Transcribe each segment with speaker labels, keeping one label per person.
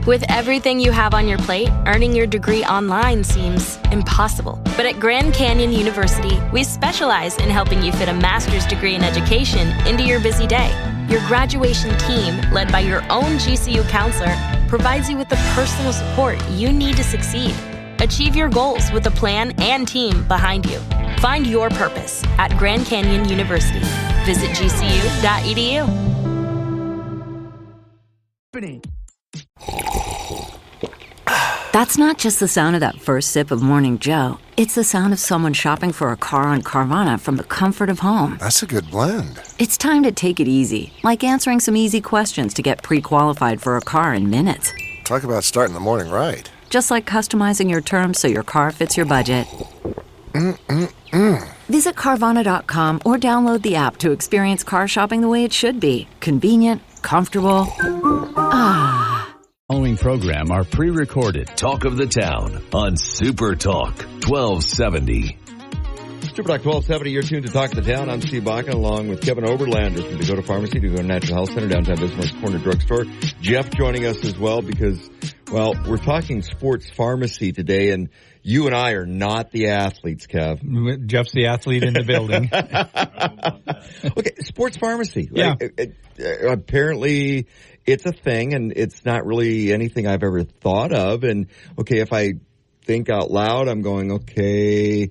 Speaker 1: With everything you have on your plate, earning your degree online seems impossible. But at Grand Canyon University, we specialize in helping you fit a master's degree in education into your busy day. Your graduation team, led by your own GCU counselor, provides you with the personal support you need to succeed. Achieve your goals with a plan and team behind you. Find your purpose at Grand Canyon University. Visit gcu.edu.
Speaker 2: That's not just the sound of that first sip of Morning Joe. It's the sound of someone shopping for a car on Carvana from the comfort of home.
Speaker 3: That's a good blend.
Speaker 2: It's time to take it easy, like answering some easy questions to get pre-qualified for a car in minutes.
Speaker 3: Talk about starting the morning right.
Speaker 2: Just like customizing your terms so your car fits your budget. Visit Carvana.com or download the app to experience car shopping the way it should be. Convenient, comfortable.
Speaker 4: Following program are pre-recorded.
Speaker 5: Talk of the Town on Super Talk 1270.
Speaker 6: Super Talk 1270, you're tuned to Talk of the Town. I'm Steve Baca, along with Kevin Oberlander from Dakota Pharmacy, Dakota Natural Health Center, downtown Bismarck Corner Drugstore. Jeff joining us as well because, well, we're talking sports pharmacy today, and you and I are not the athletes, Kev.
Speaker 7: Jeff's the athlete in the building.
Speaker 6: Okay, sports pharmacy.
Speaker 7: Yeah.
Speaker 6: Apparently it's a thing, and it's not really anything I've ever thought of. And, okay, if I think out loud, I'm going, okay,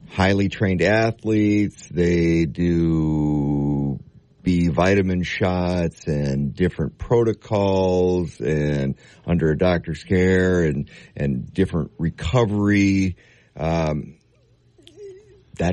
Speaker 6: highly trained athletes, they do B vitamin shots and different protocols and under a doctor's care and different recovery. That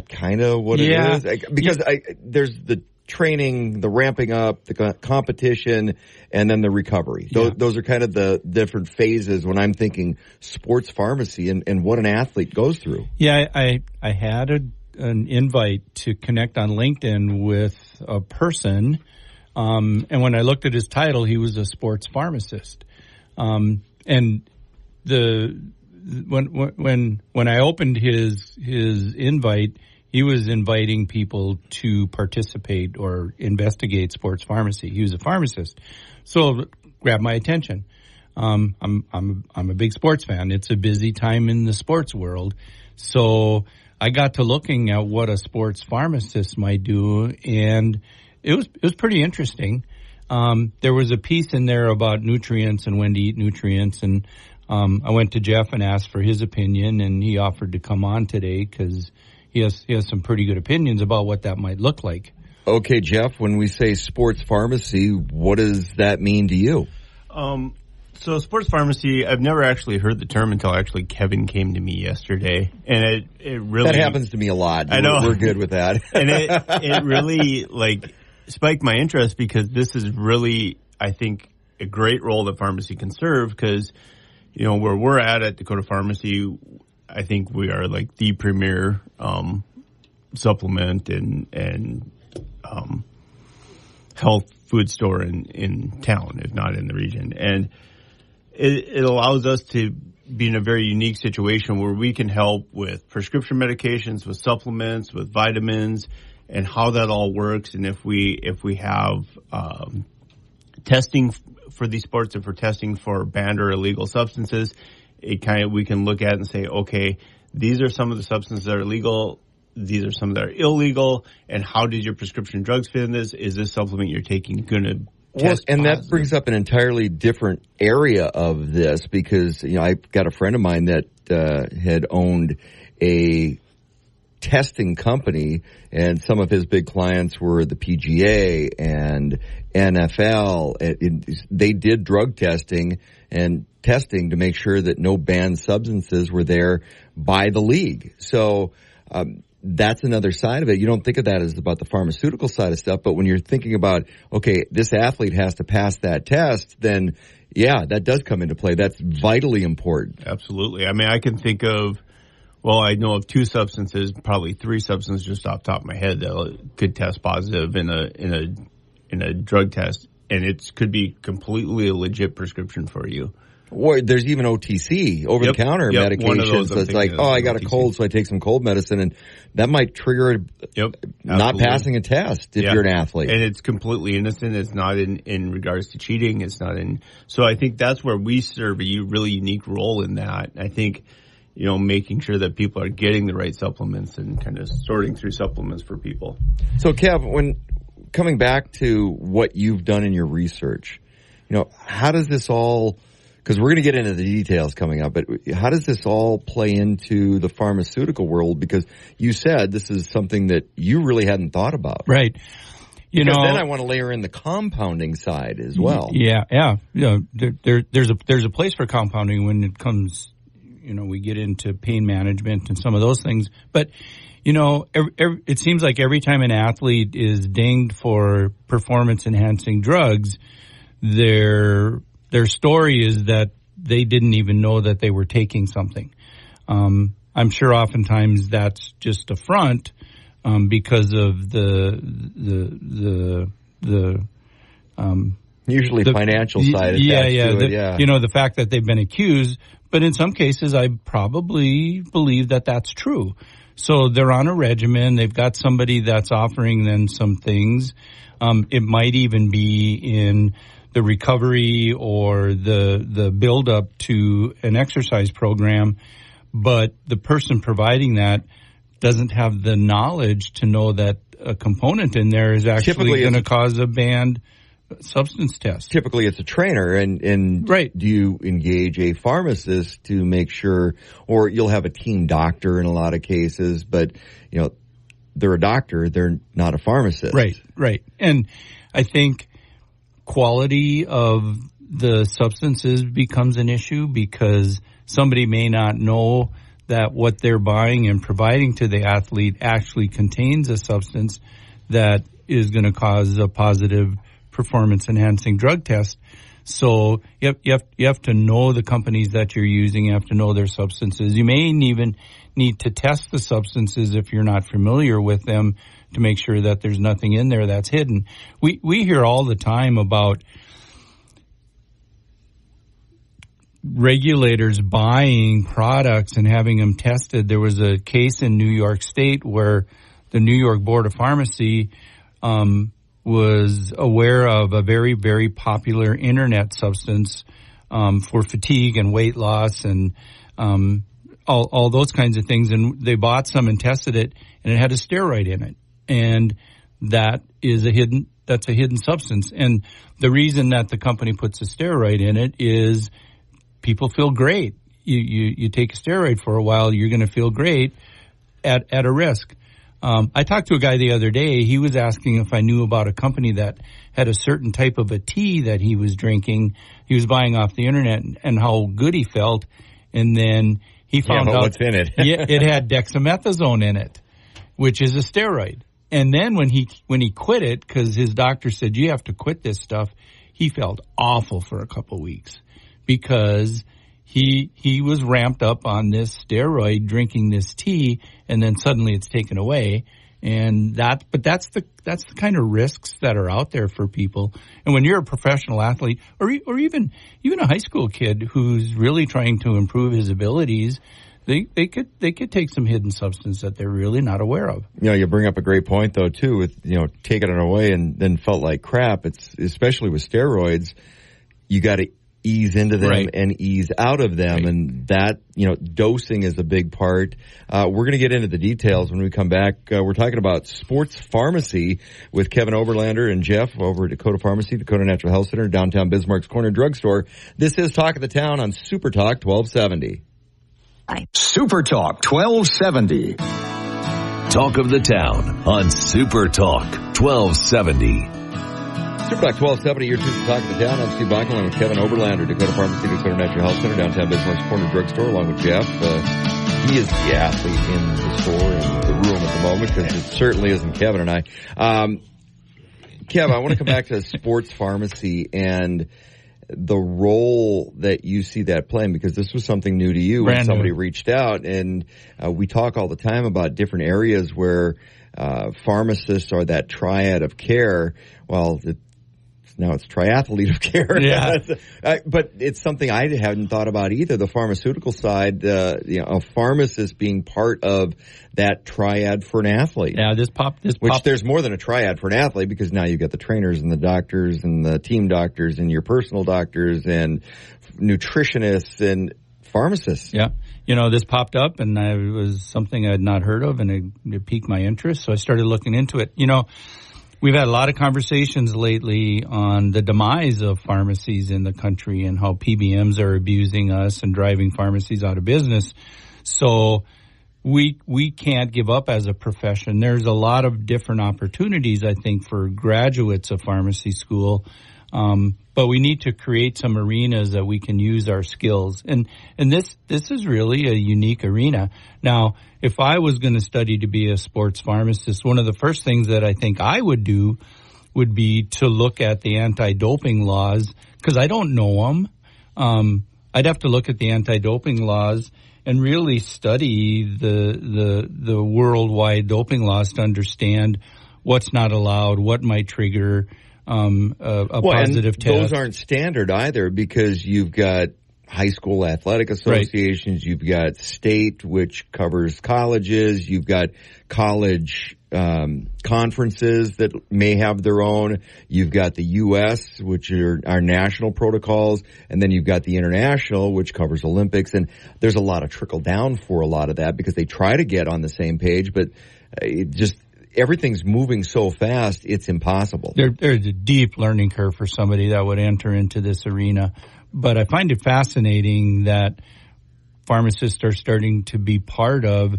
Speaker 6: kind of what it is. Because there's the training, the ramping up, the competition, and then the recovery. Those are kind of the different phases when I'm thinking sports pharmacy and what an athlete goes through.
Speaker 7: Yeah, I had an invite to connect on LinkedIn with a person, and when I looked at his title, he was a sports pharmacist. And when I opened his invite, he was inviting people to participate or investigate sports pharmacy. He was a pharmacist, so it grabbed my attention. I'm a big sports fan. It's a busy time in the sports world, so I got to looking at what a sports pharmacist might do, and it was pretty interesting. There was a piece in there about nutrients and when to eat nutrients, and I went to Jeff and asked for his opinion, and he offered to come on today because he has some pretty good opinions about what that might look like.
Speaker 6: Okay, Jeff, when we say sports pharmacy, what does that mean to you?
Speaker 8: So sports pharmacy, I've never actually heard the term until actually Kevin came to me yesterday. And it really...
Speaker 6: That happens to me a lot.
Speaker 8: I know.
Speaker 6: We're good with that.
Speaker 8: And it really, spiked my interest because this is really, I think, a great role that pharmacy can serve because, where we're at Dakota Pharmacy, I think we are the premier supplement and health food store in town, if not in the region. And it allows us to be in a very unique situation where we can help with prescription medications, with supplements, with vitamins, and how that all works. And if we have testing for these sports, if we're testing for banned or illegal substances, we can look at and say, okay, these are some of the substances that are legal, these are some that are illegal, and how did your prescription drugs fit in this? Is this supplement you're taking going to test positive?
Speaker 6: That brings up an entirely different area of this because, I've got a friend of mine that had owned a testing company, and some of his big clients were the PGA and NFL. They did drug testing and testing to make sure that no banned substances were there by the league. So that's another side of it. You don't think of that as about the pharmaceutical side of stuff, but when you're thinking about, okay, this athlete has to pass that test, then, yeah, that does come into play. That's vitally important.
Speaker 8: Absolutely. I mean, I can think of, I know of 2 substances, probably 3 substances just off the top of my head that could test positive in a drug test, and it could be completely a legit prescription for you.
Speaker 6: Or there's even OTC, over-the-counter medications. So it's like, I got a cold, so I take some cold medicine, and that might trigger not passing a test if you're an athlete.
Speaker 8: And it's completely innocent. It's not in regards to cheating. It's not in. So I think that's where we serve a really unique role in that. I think, making sure that people are getting the right supplements and kind of sorting through supplements for people.
Speaker 6: So, Kev, when coming back to what you've done in your research, how does this all, because we're going to get into the details coming up, but how does this all play into the pharmaceutical world? Because you said this is something that you really hadn't thought about.
Speaker 7: Right.
Speaker 6: Then I want to layer in the compounding side as well.
Speaker 7: Yeah. There's a place for compounding when it comes, we get into pain management and some of those things. But, it seems like every time an athlete is dinged for performance-enhancing drugs, their story is that they didn't even know that they were taking something. I'm sure oftentimes that's just a front because of the
Speaker 6: usually financial side.
Speaker 7: The fact that they've been accused. But in some cases, I probably believe that that's true. So they're on a regimen. They've got somebody that's offering them some things. It might even be in the recovery or the build up to an exercise program, but the person providing that doesn't have the knowledge to know that a component in there is actually going to cause a banned substance test.
Speaker 6: Typically it's a trainer, and
Speaker 7: right.
Speaker 6: Do you engage a pharmacist to make sure, or you'll have a team doctor in a lot of cases, but they're a doctor, they're not a pharmacist.
Speaker 7: Right. And I think quality of the substances becomes an issue because somebody may not know that what they're buying and providing to the athlete actually contains a substance that is going to cause a positive performance-enhancing drug test. So you have to know the companies that you're using. You have to know their substances. You may even need to test the substances if you're not familiar with them to make sure that there's nothing in there that's hidden. We hear all the time about regulators buying products and having them tested. There was a case in New York State where the New York Board of Pharmacy was aware of a very, very popular internet substance for fatigue and weight loss and all those kinds of things. And they bought some and tested it, and it had a steroid in it. And that's a hidden substance. And the reason that the company puts a steroid in it is people feel great. You take a steroid for a while, you're going to feel great at a risk. I talked to a guy the other day. He was asking if I knew about a company that had a certain type of a tea that he was drinking. He was buying off the internet and how good he felt. And then he found out
Speaker 6: what's in it.
Speaker 7: It had dexamethasone in it, which is a steroid. And then when he quit it, because his doctor said, you have to quit this stuff, he felt awful for a couple of weeks because he was ramped up on this steroid, drinking this tea, and then suddenly it's taken away. And that's the kind of risks that are out there for people. And when you're a professional athlete, or even a high school kid who's really trying to improve his abilities, they could take some hidden substance that they're really not aware of.
Speaker 6: You bring up a great point though too, with taking it away and then felt like crap. It's especially with steroids, you got to ease into them and ease out of them. And that, dosing is a big part. We're going to get into the details when we come back. We're talking about sports pharmacy with Kevin Oberlander and Jeff over at Dakota Pharmacy, Dakota Natural Health Center, downtown Bismarck's Corner Drugstore. This is Talk of the Town on Super Talk 1270.
Speaker 5: Super Talk 1270. Talk of the Town on Super Talk 1270.
Speaker 6: Super Talk 1270, your Super Talk of the Town. I'm Steve Bachman, along with Kevin Oberlander, Dakota Pharmacy, Dakota Natural Health Center, downtown Bismarck's Corner Drugstore, along with Jeff. He is the athlete in the store, in the room at the moment, because it certainly isn't Kevin and I. Kev, I want to come back to sports pharmacy and the role that you see that playing, because this was something new to you when somebody reached out. And we talk all the time about different areas where pharmacists are that triad of care. Well, it's now it's triathlete of care.
Speaker 7: Yeah.
Speaker 6: But it's something I hadn't thought about either. The pharmaceutical side, a pharmacist being part of that triad for an athlete.
Speaker 7: Yeah,
Speaker 6: There's more than a triad for an athlete, because now you've got the trainers and the doctors and the team doctors and your personal doctors and nutritionists and pharmacists.
Speaker 7: Yeah. This popped up, and it was something I had not heard of, and it piqued my interest, so I started looking into it. We've had a lot of conversations lately on the demise of pharmacies in the country and how PBMs are abusing us and driving pharmacies out of business. So we can't give up as a profession. There's a lot of different opportunities, I think, for graduates of pharmacy school. But we need to create some arenas that we can use our skills. And this is really a unique arena. Now, if I was going to study to be a sports pharmacist, one of the first things that I think I would do would be to look at the anti-doping laws, because I don't know them. I'd have to look at the anti-doping laws and really study the worldwide doping laws to understand what's not allowed, what might trigger positive test.
Speaker 6: Those aren't standard either, because you've got high school athletic associations, right. You've got state, which covers colleges, you've got college conferences that may have their own, you've got the U.S., which are our national protocols, and then you've got the international, which covers Olympics, and there's a lot of trickle down for a lot of that, because they try to get on the same page, but everything's moving so fast, it's impossible.
Speaker 7: There's a deep learning curve for somebody that would enter into this arena. But I find it fascinating that pharmacists are starting to be part of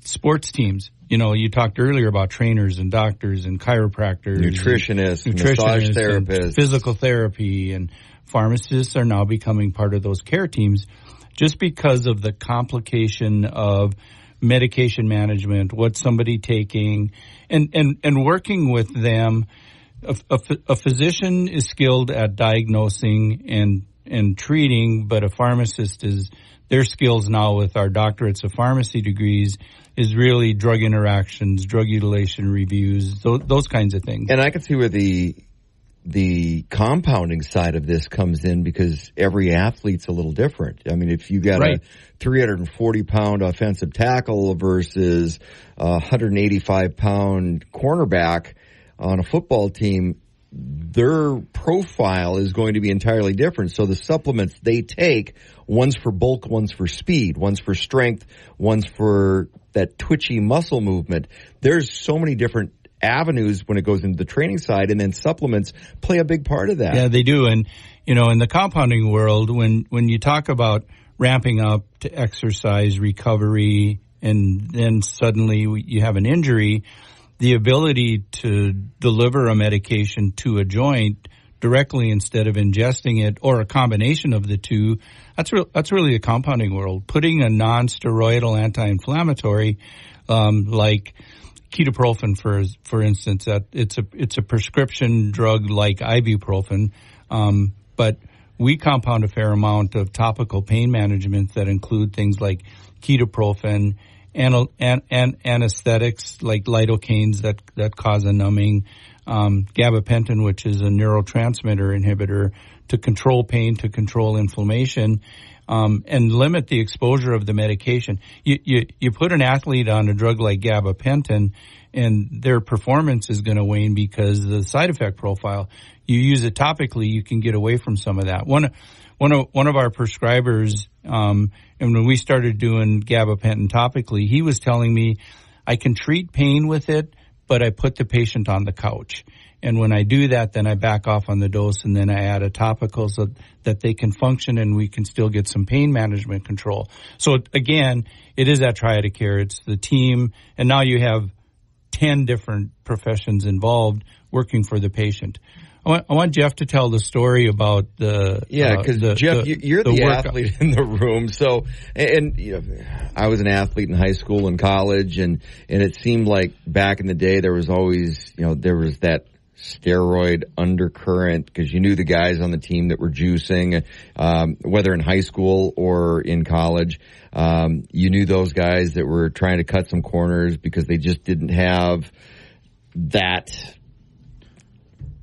Speaker 7: sports teams. You talked earlier about trainers and doctors and chiropractors.
Speaker 6: Nutritionists, massage therapists.
Speaker 7: Physical therapy, and pharmacists are now becoming part of those care teams just because of the complication of medication management, what's somebody taking, and working with them. A physician is skilled at diagnosing and treating, but a pharmacist their skills now with our doctorates of pharmacy degrees is really drug interactions, drug utilization reviews, those kinds of things.
Speaker 6: And I can see where the compounding side of this comes in, because every athlete's a little different. I mean, if you got
Speaker 7: right.
Speaker 6: a 340-pound offensive tackle versus a 185-pound cornerback on a football team, their profile is going to be entirely different. So the supplements they take, one's for bulk, one's for speed, one's for strength, one's for that twitchy muscle movement. There's so many different avenues when it goes into the training side, and then supplements play a big part of that.
Speaker 7: Yeah, they do. And, in the compounding world, when you talk about ramping up to exercise, recovery, and then suddenly you have an injury, the ability to deliver a medication to a joint directly instead of ingesting it, or a combination of the two, that's really a compounding world. Putting a non-steroidal anti-inflammatory, like ketoprofen, for instance, that it's a prescription drug like ibuprofen, but we compound a fair amount of topical pain management that include things like ketoprofen, and anesthetics like lidocaines that cause a numbing, gabapentin, which is a neurotransmitter inhibitor, to control pain, to control inflammation, and limit the exposure of the medication. You put an athlete on a drug like gabapentin, and their performance is going to wane because of the side effect profile. You use it topically, you can get away from some of that. One of our prescribers, and when we started doing gabapentin topically, he was telling me, I can treat pain with it, but I put the patient on the couch. And when I do that, then I back off on the dose, and then I add a topical so that they can function and we can still get some pain management control. So again, it is that triad of care. It's the team, and now you have 10 different professions involved working for the patient. I want Jeff to tell the story about the...
Speaker 6: Yeah, because Jeff, you're the athlete in the room. So, and I was an athlete in high school and college, and it seemed like back in the day there was always, there was that steroid undercurrent, because you knew the guys on the team that were juicing, whether in high school or in college. You knew those guys that were trying to cut some corners because they just didn't have that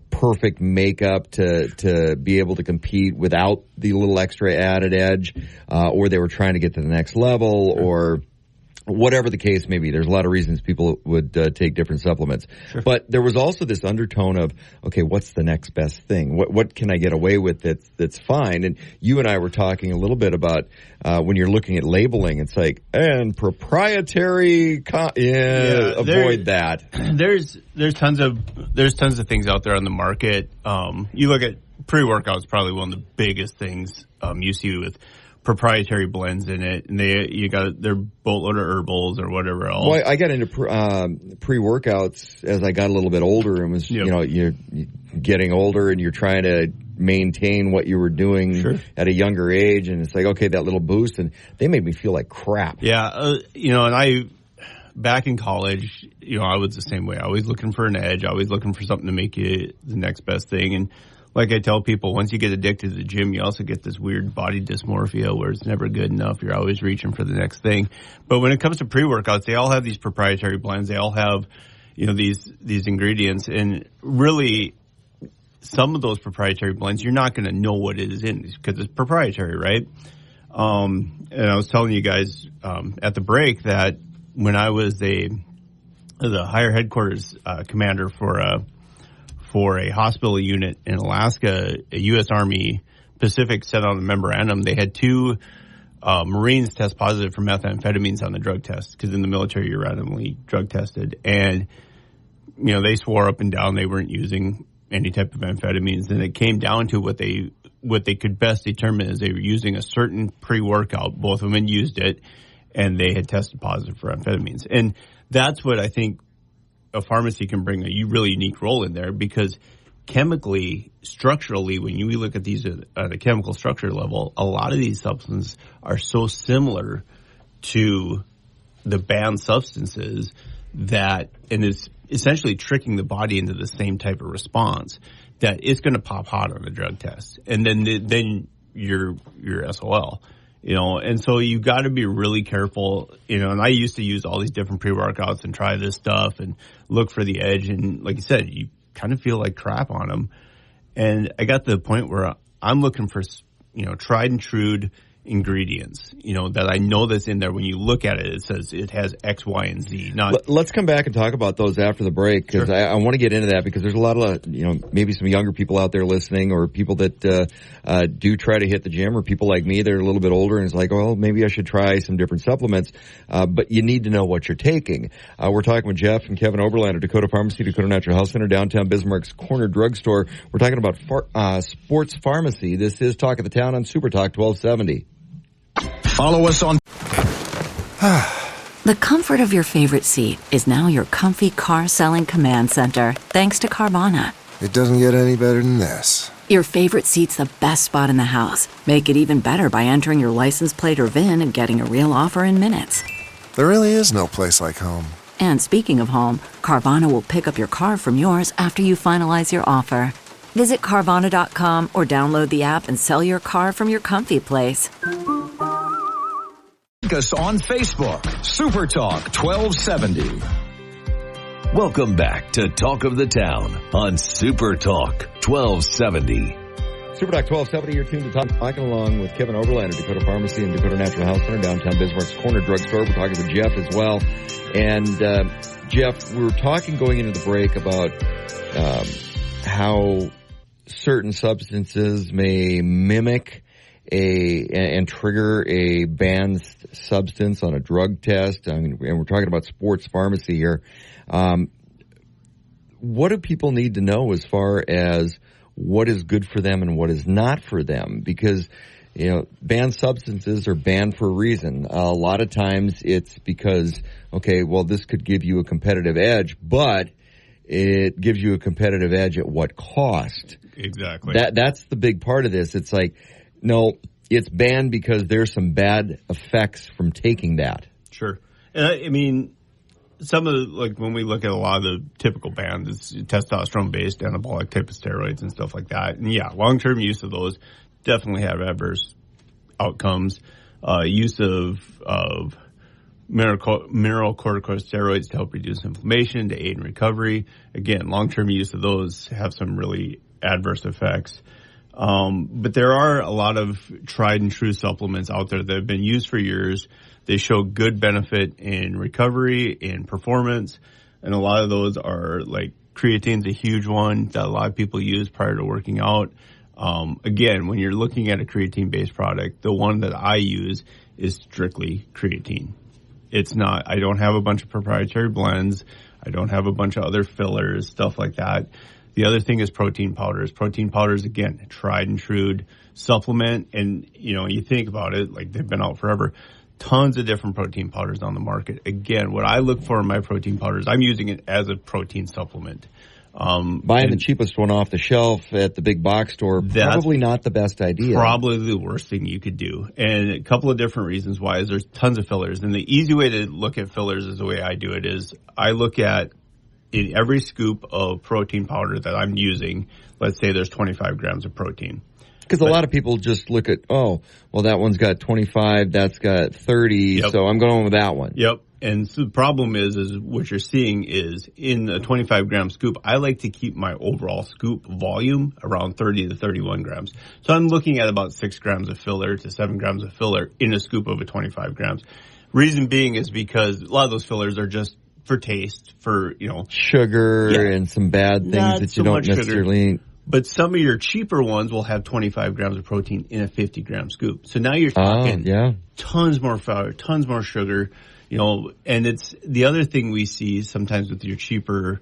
Speaker 6: perfect makeup to be able to compete without the little extra added edge, or they were trying to get to the next level, or whatever the case may be. There's a lot of reasons people would take different supplements. Sure. But there was also this undertone of, okay, what's the next best thing? What can I get away with that's fine? And you and I were talking a little bit about when you're looking at labeling, it's like, and proprietary, avoid that.
Speaker 8: There's tons of things out there on the market. You look at pre-workouts, probably one of the biggest things you see with proprietary blends in it, and they're boatload of herbals or whatever else.
Speaker 6: Well, I got into pre-workouts as I got a little bit older, and was you're getting older and you're trying to maintain what you were doing at a younger age, and it's like, okay, that little boost, and they made me feel like crap.
Speaker 8: Yeah, and I back in college, I was the same way. Always looking for an edge, always looking for something to make you the next best thing. And like I tell people, once you get addicted to the gym, you also get this weird body dysmorphia where it's never good enough. You're always reaching for the next thing. But when it comes to pre-workouts, they all have these proprietary blends. They all have, these ingredients. And really, some of those proprietary blends, you're not going to know what it is in because it's proprietary, right? And I was telling you guys at the break that when I was the higher headquarters commander for a hospital unit in Alaska, a U.S. Army Pacific sent out a memorandum. They had 2 Marines test positive for methamphetamines on the drug test, because in the military you're randomly drug tested. And, they swore up and down they weren't using any type of amphetamines. And it came down to what they could best determine is they were using a certain pre-workout. Both women used it, and they had tested positive for amphetamines. And that's what I think a pharmacy can bring a really unique role in there, because chemically, structurally, when we look at these at a chemical structure level, a lot of these substances are so similar to the banned substances that, and it's essentially tricking the body into the same type of response, that it's going to pop hot on a drug test. And then you're SOL. And so you got to be really careful, and I used to use all these different pre-workouts and try this stuff and look for the edge. And like you said, you kind of feel like crap on them. And I got to the point where I'm looking for, tried and true ingredients, that I know that's in there. When you look at it, it says it has X, Y, and Z.
Speaker 6: Let's come back and talk about those after the break, because I want to get into that, because there's a lot of, maybe some younger people out there listening, or people that do try to hit the gym, or people like me that are a little bit older and it's like, well, maybe I should try some different supplements, but you need to know what you're taking. We're talking with Jeff and Kevin Oberlander, Dakota Pharmacy, Dakota Natural Health Center, downtown Bismarck's Corner Drugstore. We're talking about sports pharmacy. This is Talk of the Town on Super Talk 1270.
Speaker 4: Follow us on...
Speaker 2: The comfort of your favorite seat is now your comfy car-selling command center, thanks to Carvana.
Speaker 3: It doesn't get any better than this.
Speaker 2: Your favorite seat's the best spot in the house. Make it even better by entering your license plate or VIN and getting a real offer in minutes.
Speaker 3: There really is no place like home.
Speaker 2: And speaking of home, Carvana will pick up your car from yours after you finalize your offer. Visit Carvana.com or download the app and sell your car from your comfy place.
Speaker 4: Us on Facebook, Super Talk 1270.
Speaker 5: Welcome back to Talk of the Town on Super Talk 1270.
Speaker 6: Super Talk 1270, you're tuned to Tom talking along with Kevin Oberlander, Dakota Pharmacy and Dakota Natural Health Center, downtown Bismarck's Corner Drugstore. We're talking with Jeff as well. And Jeff, we were talking going into the break about how certain substances may mimic and trigger a banned substance on a drug test. I mean, and we're talking about sports pharmacy here. What do people need to know as far as what is good for them and what is not for them? Because, banned substances are banned for a reason. A lot of times it's because, okay, well, this could give you a competitive edge, but it gives you a competitive edge at what cost?
Speaker 8: Exactly.
Speaker 6: That's the big part of this. It's like, no, it's banned because there's some bad effects from taking that.
Speaker 8: Sure. And I mean, some of when we look at a lot of the typical bans, it's testosterone-based anabolic type of steroids and stuff like that. And yeah, long-term use of those definitely have adverse outcomes. Use of mineral corticosteroids to help reduce inflammation, to aid in recovery. Again, long-term use of those have some really adverse effects. But there are a lot of tried and true supplements out there that have been used for years. They show good benefit in recovery, in performance, and a lot of those are like creatine's a huge one that a lot of people use prior to working out. Again, when you're looking at a creatine-based product, the one that I use is strictly creatine. It's not, I don't have a bunch of proprietary blends. I don't have a bunch of other fillers, stuff like that. The other thing is protein powders. Protein powders, again, tried and true supplement. And, you think about it, like they've been out forever. Tons of different protein powders on the market. Again, what I look for in my protein powders, I'm using it as a protein supplement.
Speaker 6: Buying the cheapest one off the shelf at the big box store, probably not the best idea.
Speaker 8: Probably the worst thing you could do. And a couple of different reasons why is there's tons of fillers. And the easy way to look at fillers is the way I do it is I look at in every scoop of protein powder that I'm using, let's say there's 25 grams of protein.
Speaker 6: Because a lot of people just look at, that one's got 25, that's got 30, so I'm going with that one.
Speaker 8: Yep. And so the problem is what you're seeing is in a 25-gram scoop, I like to keep my overall scoop volume around 30 to 31 grams. So I'm looking at about 6 grams of filler to 7 grams of filler in a scoop of a 25 grams. Reason being is because a lot of those fillers are just for taste, for,
Speaker 6: sugar and some bad things
Speaker 8: not
Speaker 6: that you
Speaker 8: so
Speaker 6: don't
Speaker 8: much
Speaker 6: necessarily eat.
Speaker 8: But some of your cheaper ones will have 25 grams of protein in a 50-gram scoop. So now you're talking tons more flour, tons more sugar, and it's the other thing we see sometimes with your cheaper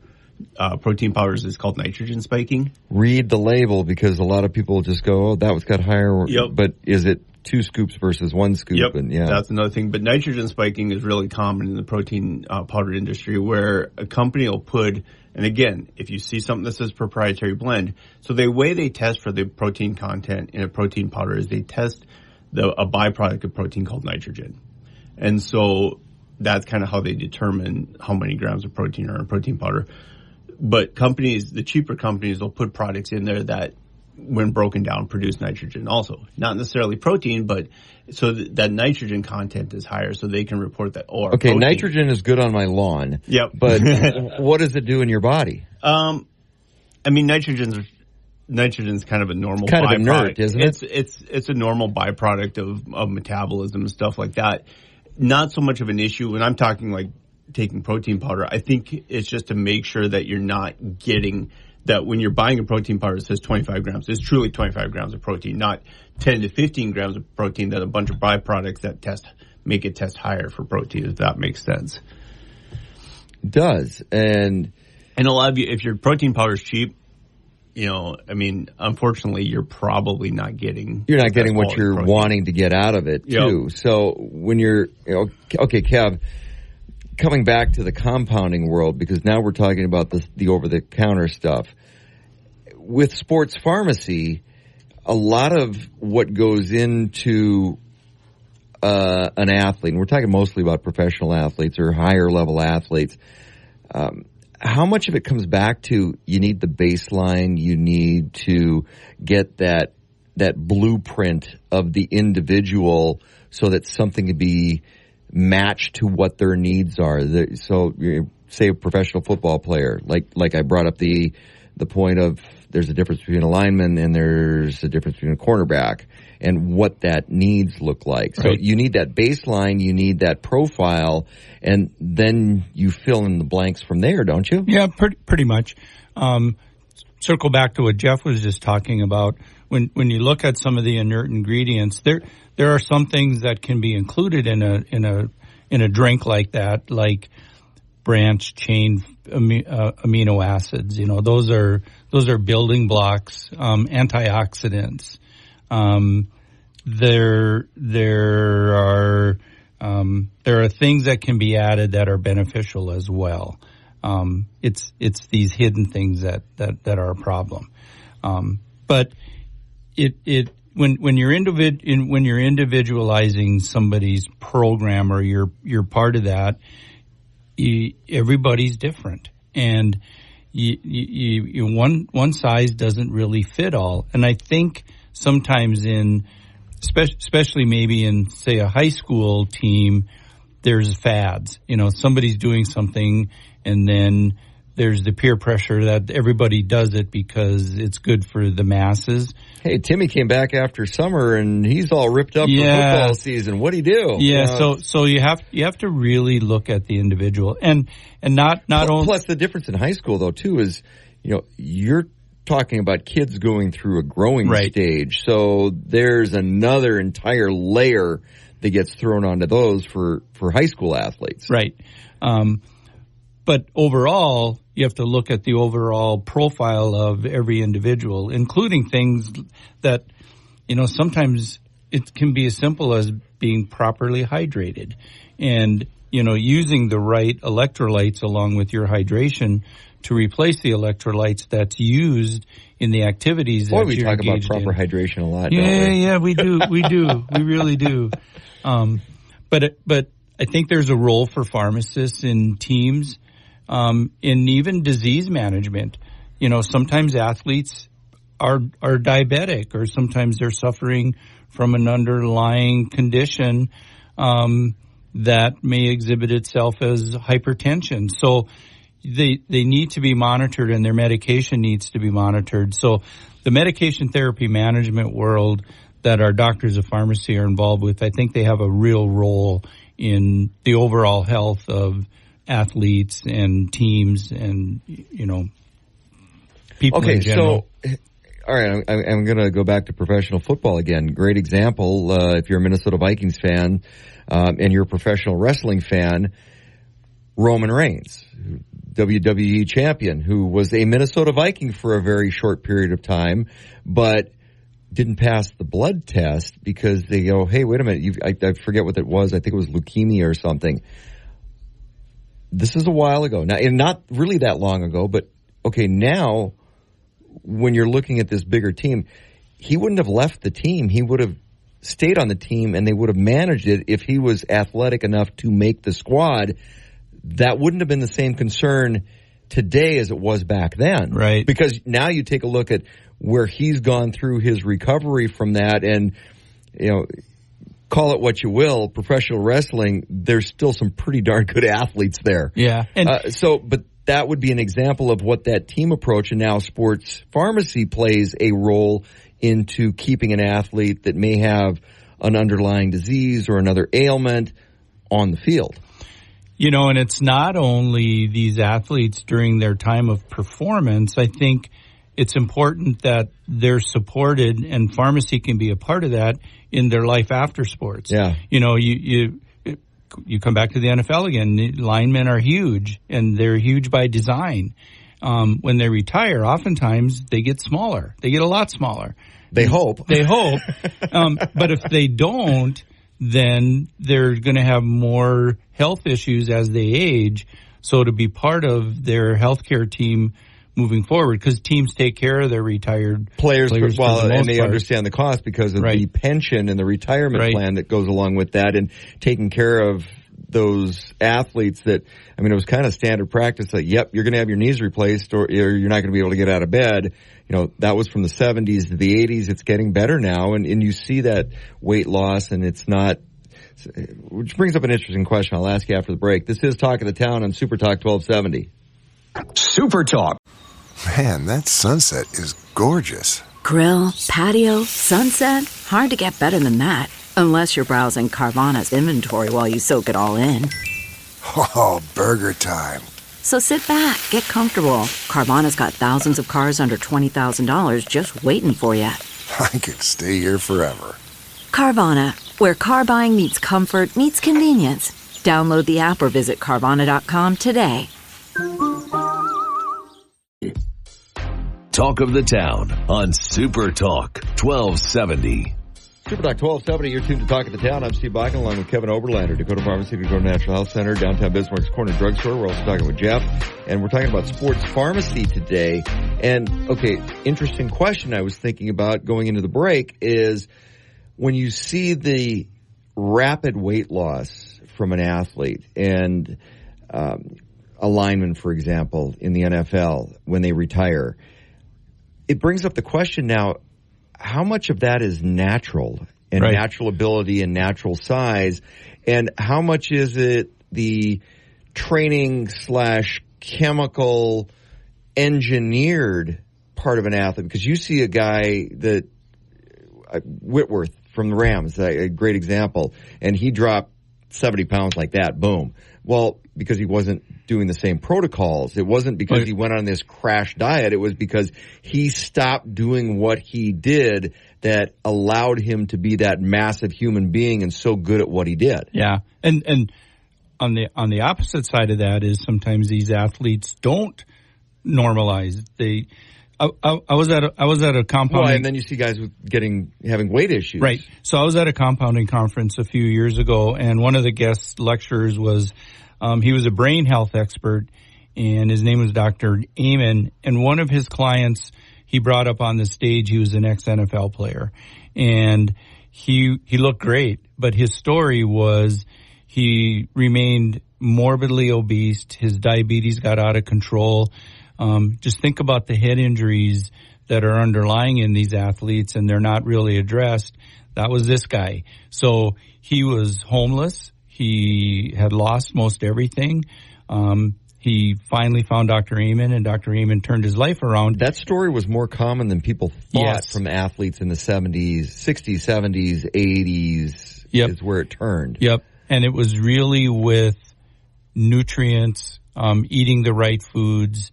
Speaker 8: protein powders is called nitrogen spiking.
Speaker 6: Read the label because a lot of people just go, that one's got higher.
Speaker 8: Yep.
Speaker 6: But is it 2 scoops versus 1 scoop?
Speaker 8: Yep,
Speaker 6: and
Speaker 8: that's another thing. But nitrogen spiking is really common in the protein powder industry where a company will put, and again, if you see something that says proprietary blend, so the way they test for the protein content in a protein powder is they test a byproduct of protein called nitrogen. And so that's kind of how they determine how many grams of protein are in protein powder. But the cheaper companies will put products in there that, when broken down, produce nitrogen also. Not necessarily protein, but so that nitrogen content is higher so they can report that.
Speaker 6: Okay, protein. Nitrogen is good on my lawn.
Speaker 8: Yep.
Speaker 6: But what does it do in your body?
Speaker 8: Nitrogen's kind of a normal byproduct.
Speaker 6: Kind of inert, isn't it?
Speaker 8: It's a normal byproduct of metabolism and stuff like that. Not so much of an issue when I'm talking like taking protein powder. I think it's just to make sure that you're not getting that when you're buying a protein powder that says 25 grams, it's truly 25 grams of protein, not 10 to 15 grams of protein that a bunch of byproducts that make it test higher for protein, if that makes sense.
Speaker 6: It does. And
Speaker 8: a lot of you, if your protein powder is cheap, unfortunately, you're probably not getting...
Speaker 6: You're not getting what you're wanting to get out of it, too. Yep. So when you're... Okay, Kev, coming back to the compounding world, because now we're talking about the over-the-counter stuff. With sports pharmacy, a lot of what goes into an athlete, and we're talking mostly about professional athletes or higher-level athletes, how much of it comes back to you need the baseline, you need to get that blueprint of the individual so that something can be matched to what their needs are. So, say a professional football player, like I brought up the point of there's a difference between a lineman and there's a difference between a cornerback and what that needs look like. Right. So you need that baseline, you need that profile, and then you fill in the blanks from there, don't you?
Speaker 7: Yeah, pretty much. Circle back to what Jeff was just talking about. When you look at some of the inert ingredients, there are some things that can be included in a drink like that, like branch chain amino acids. Those are building blocks, antioxidants. There are things that can be added that are beneficial as well. It's these hidden things that are a problem. But when you're individualizing somebody's program or you're part of that, everybody's different, and one size doesn't really fit all. And I think sometimes especially maybe in say a high school team, there's fads. Somebody's doing something, and then there's the peer pressure that everybody does it because it's good for the masses.
Speaker 6: Hey, Timmy came back after summer and he's all ripped up for football season. What'd he do?
Speaker 7: Yeah, so you have to really look at the individual and not only.
Speaker 6: Plus, the difference in high school though too is, you're talking about kids going through a growing stage. So there's another entire layer that gets thrown onto those for high school athletes.
Speaker 7: Right. But overall, you have to look at the overall profile of every individual, including things that, sometimes it can be as simple as being properly hydrated and, using the right electrolytes along with your hydration to replace the electrolytes that's used in the activities that
Speaker 6: we
Speaker 7: you're
Speaker 6: talk about
Speaker 7: engaged
Speaker 6: proper
Speaker 7: in.
Speaker 6: hydration a lot.
Speaker 7: Yeah, we do. We really do. But I think there's a role for pharmacists in teams. In even disease management, sometimes athletes are diabetic, or sometimes they're suffering from an underlying condition that may exhibit itself as hypertension. So they need to be monitored, and their medication needs to be monitored. So the medication therapy management world that our doctors of pharmacy are involved with, I think they have a real role in the overall health of athletes and teams and, people in general.
Speaker 6: So, all right, I'm going to go back to professional football again. Great example, if you're a Minnesota Vikings fan and you're a professional wrestling fan, Roman Reigns, WWE champion, who was a Minnesota Viking for a very short period of time, but didn't pass the blood test because they go, hey, wait a minute, I forget what it was. I think it was leukemia or something. This is a while ago now, and not really that long ago, but okay, now when you're looking at this bigger team, he wouldn't have left the team. He would have stayed on the team, and they would have managed it if he was athletic enough to make the squad. That wouldn't have been the same concern today as it was back then.
Speaker 7: Right.
Speaker 6: Because now you take a look at where he's gone through his recovery from that, and, call it what you will, professional wrestling, there's still some pretty darn good athletes there.
Speaker 7: Yeah.
Speaker 6: But that would be an example of what that team approach, and now sports pharmacy plays a role into keeping an athlete that may have an underlying disease or another ailment on the field.
Speaker 7: And it's not only these athletes during their time of performance. I think it's important that they're supported, and pharmacy can be a part of that in their life after sports.
Speaker 6: Yeah.
Speaker 7: You come back to the NFL again. Linemen are huge, and they're huge by design. When they retire, oftentimes they get smaller. They get a lot smaller.
Speaker 6: They hope.
Speaker 7: But if they don't, then they're going to have more health issues as they age. So to be part of their healthcare team moving forward, because teams take care of their retired players
Speaker 6: and they
Speaker 7: part.
Speaker 6: understand the cost because of the pension and the retirement plan that goes along with that, and taking care of those athletes that, it was kind of standard practice that, yep, you're going to have your knees replaced or you're not going to be able to get out of bed. That was from the 70s to the 80s. It's getting better now, and you see that weight loss, and it's not, which brings up an interesting question I'll ask you after the break. This is Talk of the Town on Super Talk 1270.
Speaker 4: Super Talk.
Speaker 3: Man, that sunset is gorgeous.
Speaker 2: Grill, patio, sunset. Hard to get better than that. Unless you're browsing Carvana's inventory while you soak it all in.
Speaker 3: Oh, burger time.
Speaker 2: So sit back, get comfortable. Carvana's got thousands of cars under $20,000 just waiting for you.
Speaker 3: I could stay here forever.
Speaker 2: Carvana, where car buying meets comfort meets convenience. Download the app or visit Carvana.com today.
Speaker 5: Talk of the Town on Super Talk 1270.
Speaker 6: Super Talk 1270, you're tuned to Talk of the Town. I'm Steve Bachman, along with Kevin Oberlander, Dakota Pharmacy, Dakota Natural Health Center, downtown Bismarck's Corner Drugstore. We're also talking with Jeff, and we're talking about sports pharmacy today. And, okay, interesting question I was thinking about going into the break is when you see the rapid weight loss from an athlete and a lineman, for example, in the NFL, when they retire, it brings up the question now, how much of that is natural and
Speaker 7: Right.
Speaker 6: natural ability and natural size. And how much is it the training / chemical engineered part of an athlete? Because you see a guy that Whitworth from the Rams, a great example, and he dropped 70 pounds like that, boom. Well, because he wasn't doing the same protocols. It wasn't because he went on this crash diet. It was because he stopped doing what he did that allowed him to be that massive human being and so good at what he did.
Speaker 7: Yeah. And on the opposite side of that is sometimes these athletes don't normalize. I was at a compounding.
Speaker 6: Well, and then you see guys having weight issues.
Speaker 7: Right. So I was at a compounding conference a few years ago, and one of the guest lecturers was, he was a brain health expert, and his name was Dr. Amen. And one of his clients, he brought up on the stage, he was an ex-NFL player, and he looked great, but his story was he remained morbidly obese. His diabetes got out of control. Just think about the head injuries that are underlying in these athletes, and they're not really addressed. That was this guy. So he was homeless. He had lost most everything. He finally found Dr. Amen, and Dr. Amen turned his life around.
Speaker 6: That story was more common than people thought from athletes in the 70s, 60s, 70s, 80s is where it turned.
Speaker 7: Yep. And it was really with nutrients, eating the right foods,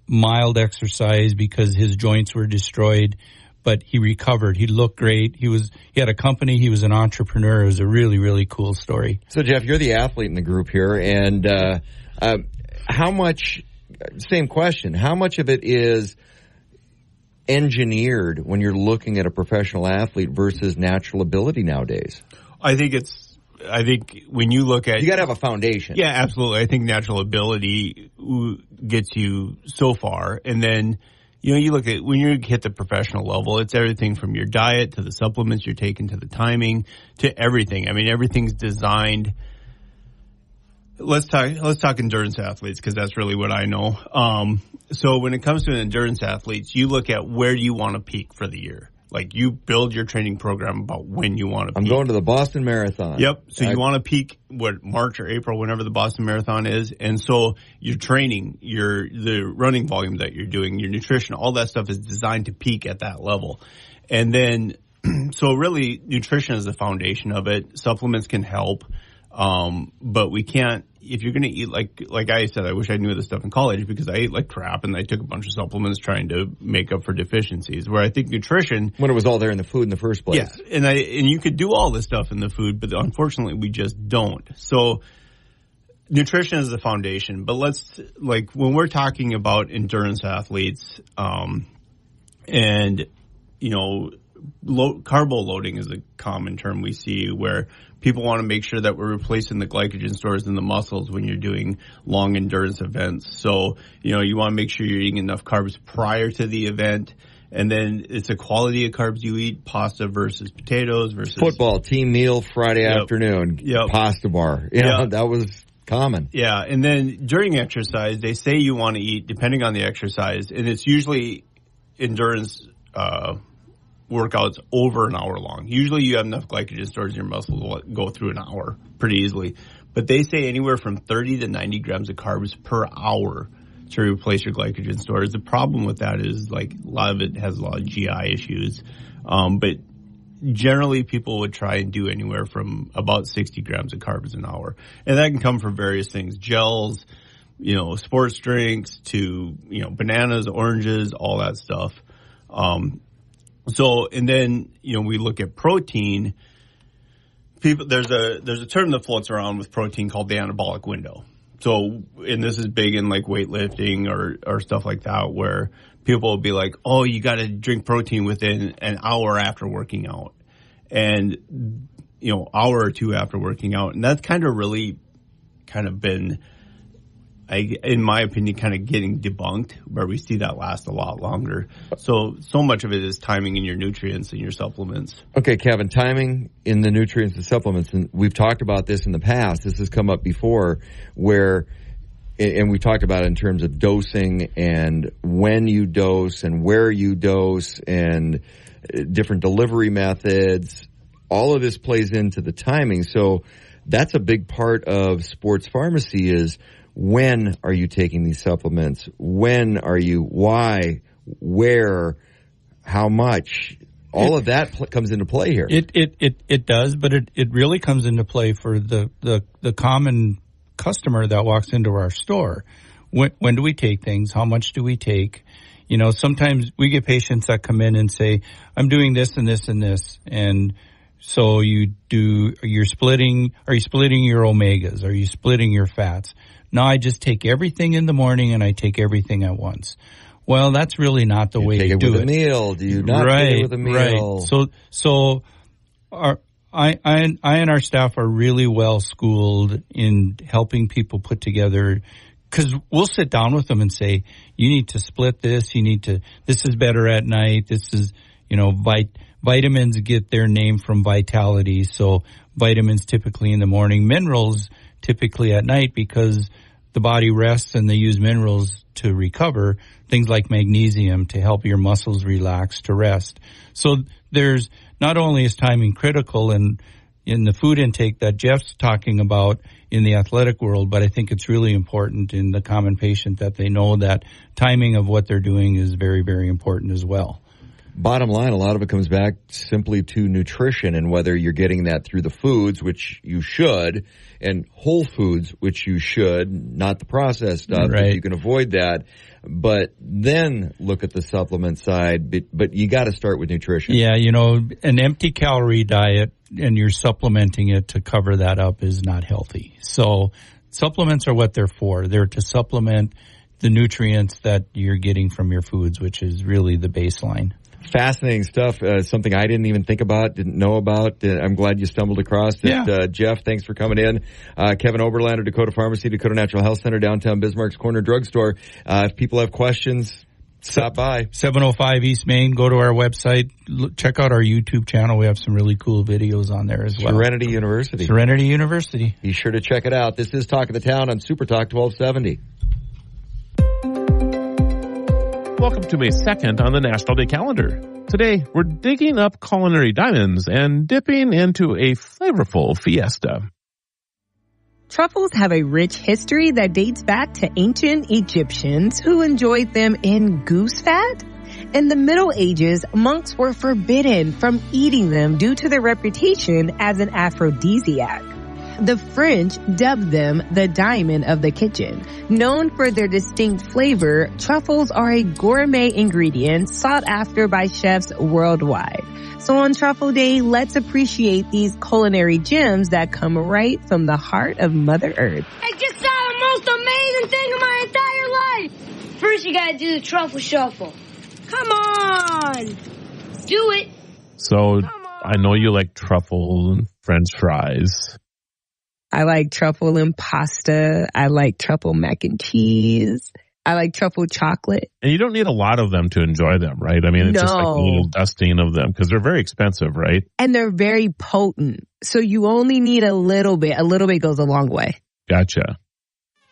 Speaker 7: mild exercise because his joints were destroyed, but he recovered. He looked great. He had a company. He was an entrepreneur. It was a really, really cool story.
Speaker 6: So, Jeff, you're the athlete in the group here, and how much, same question, how much of it is engineered when you're looking at a professional athlete versus natural ability nowadays?
Speaker 8: I think when you look at...
Speaker 6: You got to have a foundation.
Speaker 8: Yeah, absolutely. I think natural ability gets you so far. And then, you look at when you hit the professional level, it's everything from your diet to the supplements you're taking to the timing to everything. I mean, everything's designed. Let's talk endurance athletes because that's really what I know. So when it comes to an endurance athletes, you look at where you want to peak for the year. Like, you build your training program about when you want to peak.
Speaker 6: I'm going to the Boston Marathon.
Speaker 8: Yep. So you want to peak, March or April, whenever the Boston Marathon is. And so your training, the running volume that you're doing, your nutrition, all that stuff is designed to peak at that level. And then, so really, nutrition is the foundation of it. Supplements can help. But we can't, if you're going to eat like I said, I wish I knew this stuff in college because I ate like crap and I took a bunch of supplements trying to make up for deficiencies, where I think nutrition,
Speaker 6: when it was all there in the food in the first place.
Speaker 8: Yeah. And you could do all this stuff in the food, but unfortunately we just don't. So nutrition is the foundation, but when we're talking about endurance athletes, and carbo loading is a common term we see where people want to make sure that we're replacing the glycogen stores in the muscles when you're doing long endurance events. So, you want to make sure you're eating enough carbs prior to the event. And then it's a quality of carbs you eat, pasta versus potatoes versus...
Speaker 6: Football, team meal, Friday afternoon, pasta bar. That was common.
Speaker 8: Yeah, and then during exercise, they say you want to eat, depending on the exercise, and it's usually endurance workouts over an hour long. Usually you have enough glycogen stores in your muscles will go through an hour pretty easily. But they say anywhere from 30 to 90 grams of carbs per hour to replace your glycogen stores. The problem with that is a lot of it has a lot of GI issues. But generally people would try and do anywhere from about 60 grams of carbs an hour. And that can come from various things, gels, sports drinks to, bananas, oranges, all that stuff. So, and then, we look at protein. There's a term that floats around with protein called the anabolic window. So, and this is big in weightlifting or stuff like that, where people will be like, oh, you got to drink protein within an hour after working out. And, hour or two after working out. And that's really been, in my opinion, kind of getting debunked, where we see that last a lot longer. So much of it is timing in your nutrients and your supplements.
Speaker 6: Okay, Kevin, timing in the nutrients and supplements, and we've talked about this in the past. This has come up before and we talked about it in terms of dosing and when you dose and where you dose and different delivery methods. all of this plays into the timing. So that's a big part of sports pharmacy is when are you taking these supplements? When are you? Why? Where? How much? All of that comes into play here.
Speaker 7: It does, but it really comes into play for the common customer that walks into our store. When do we take things? How much do we take? You know, sometimes we get patients that come in and say, I'm doing this and this and this. And so are you splitting your omegas? Are you splitting your fats? No, I just take everything in the morning and I take everything at once. Well, that's really not the way to do it.
Speaker 6: Take it with a meal. Do you not take it with a meal?
Speaker 7: Right. So I and our staff are really well schooled in helping people put together, because we'll sit down with them and say, you need to split this. This is better at night. This is, vitamins get their name from vitality. So vitamins typically in the morning, minerals typically at night, because the body rests and they use minerals to recover, things like magnesium to help your muscles relax, to rest. So there's not only is timing critical in the food intake that Jeff's talking about in the athletic world, but I think it's really important in the common patient that they know that timing of what they're doing is very, very important as well.
Speaker 6: Bottom line, a lot of it comes back simply to nutrition and whether you're getting that through the foods, which you should, and whole foods, which you should, not the processed stuff,
Speaker 7: right.
Speaker 6: If you can avoid that. But then look at the supplement side, but you got to start with nutrition.
Speaker 7: Yeah, an empty calorie diet and you're supplementing it to cover that up is not healthy. So supplements are what they're for. They're to supplement the nutrients that you're getting from your foods, which is really the baseline.
Speaker 6: Fascinating stuff. Something I didn't even think about, didn't know about. I'm glad you stumbled across it.
Speaker 7: Yeah.
Speaker 6: Jeff, thanks for coming in. Kevin Oberlander, Dakota Pharmacy, Dakota Natural Health Center, downtown Bismarck's Corner Drugstore. If people have questions, stop by. 705
Speaker 7: East Main. Go to our website. Check out our YouTube channel. We have some really cool videos on there as well.
Speaker 6: Serenity University.
Speaker 7: Serenity University.
Speaker 6: Be sure to check it out. This is Talk of the Town on Super Talk 1270.
Speaker 9: Welcome to May 2nd on the National Day calendar. Today, we're digging up culinary diamonds and dipping into a flavorful fiesta.
Speaker 10: Truffles have a rich history that dates back to ancient Egyptians who enjoyed them in goose fat. In the Middle Ages, monks were forbidden from eating them due to their reputation as an aphrodisiac. The French dubbed them the diamond of the kitchen. Known for their distinct flavor, truffles are a gourmet ingredient sought after by chefs worldwide. So on Truffle Day, let's appreciate these culinary gems that come right from the heart of Mother Earth.
Speaker 11: I just saw the most amazing thing in my entire life! First you gotta do the truffle shuffle. Come on! Do it!
Speaker 9: So, I know you like truffle and French fries.
Speaker 10: I like truffle and pasta. I like truffle mac and cheese. I like truffle chocolate.
Speaker 9: And you don't need a lot of them to enjoy them, right? I mean, it's just like a little dusting of them because they're very expensive, right?
Speaker 10: And they're very potent. So you only need a little bit. A little bit goes a long way.
Speaker 9: Gotcha.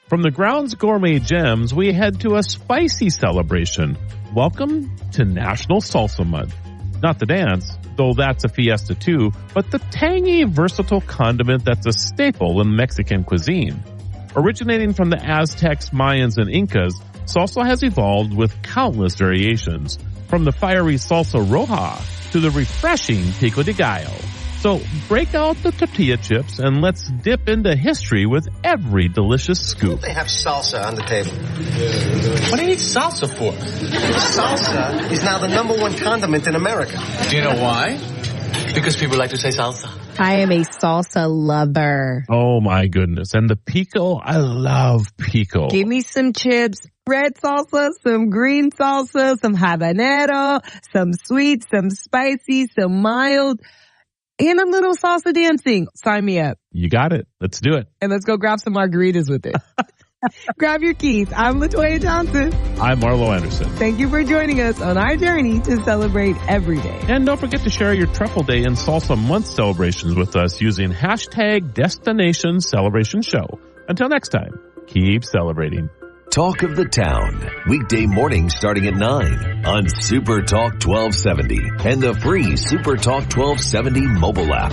Speaker 9: From the Grounds Gourmet Gems, we head to a spicy celebration. Welcome to National Salsa Month. Not the dance, though that's a fiesta too, but the tangy, versatile condiment that's a staple in Mexican cuisine. Originating from the Aztecs, Mayans, and Incas, salsa has evolved with countless variations, from the fiery salsa roja to the refreshing pico de gallo. So break out the tortilla chips and let's dip into history with every delicious scoop.
Speaker 12: They have salsa on the table.
Speaker 13: What do you need salsa for?
Speaker 12: Salsa is now the #1 condiment in America.
Speaker 13: Do you know why? Because people like to say salsa.
Speaker 10: I am a salsa lover.
Speaker 9: Oh my goodness. And the pico, I love pico.
Speaker 10: Give me some chips, red salsa, some green salsa, some habanero, some sweet, some spicy, some mild, and a little salsa dancing. Sign me up.
Speaker 9: You got it. Let's do it.
Speaker 10: And let's go grab some margaritas with it. Grab your keys. I'm LaToya Johnson.
Speaker 9: I'm Marlo Anderson.
Speaker 10: Thank you for joining us on our journey to celebrate every day.
Speaker 9: And don't forget to share your Truffle Day and Salsa Month celebrations with us using #DestinationCelebrationShow. Until next time, keep celebrating.
Speaker 5: Talk of the Town. Weekday mornings starting at 9 on Super Talk 1270 and the free Super Talk 1270 mobile app.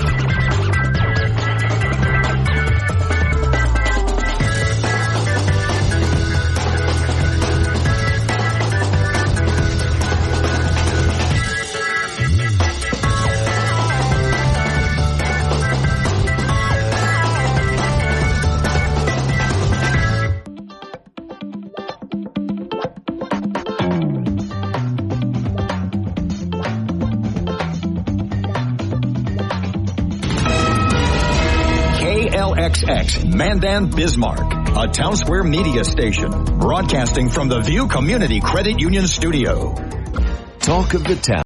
Speaker 4: KLXX Mandan Bismarck, a Town Square media station, broadcasting from the View Community Credit Union studio.
Speaker 5: Talk of the Town.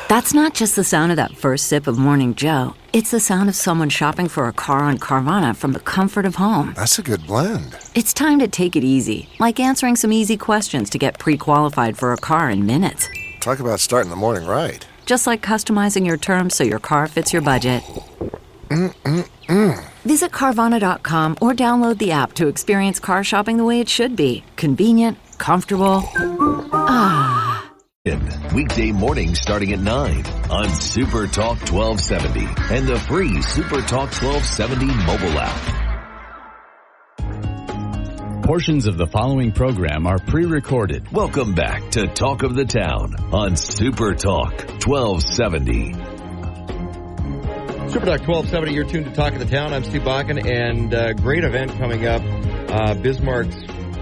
Speaker 2: That's not just the sound of that first sip of Morning Joe. It's the sound of someone shopping for a car on Carvana from the comfort of home.
Speaker 3: That's a good blend.
Speaker 2: It's time to take it easy, like answering some easy questions to get pre-qualified for a car in minutes.
Speaker 3: Talk about starting the morning right.
Speaker 2: Just like customizing your terms so your car fits your budget. Visit Carvana.com or download the app to experience car shopping the way it should be. Convenient, comfortable. Ah.
Speaker 5: Weekday mornings starting at 9 on Super Talk 1270 and the free Super Talk 1270 mobile app.
Speaker 14: Portions of the following program are pre-recorded.
Speaker 5: Welcome back to Talk of the Town on Super Talk 1270.
Speaker 6: Super Talk 1270, you're tuned to Talk of the Town. I'm Steve Bakken, and great event coming up. Bismarck's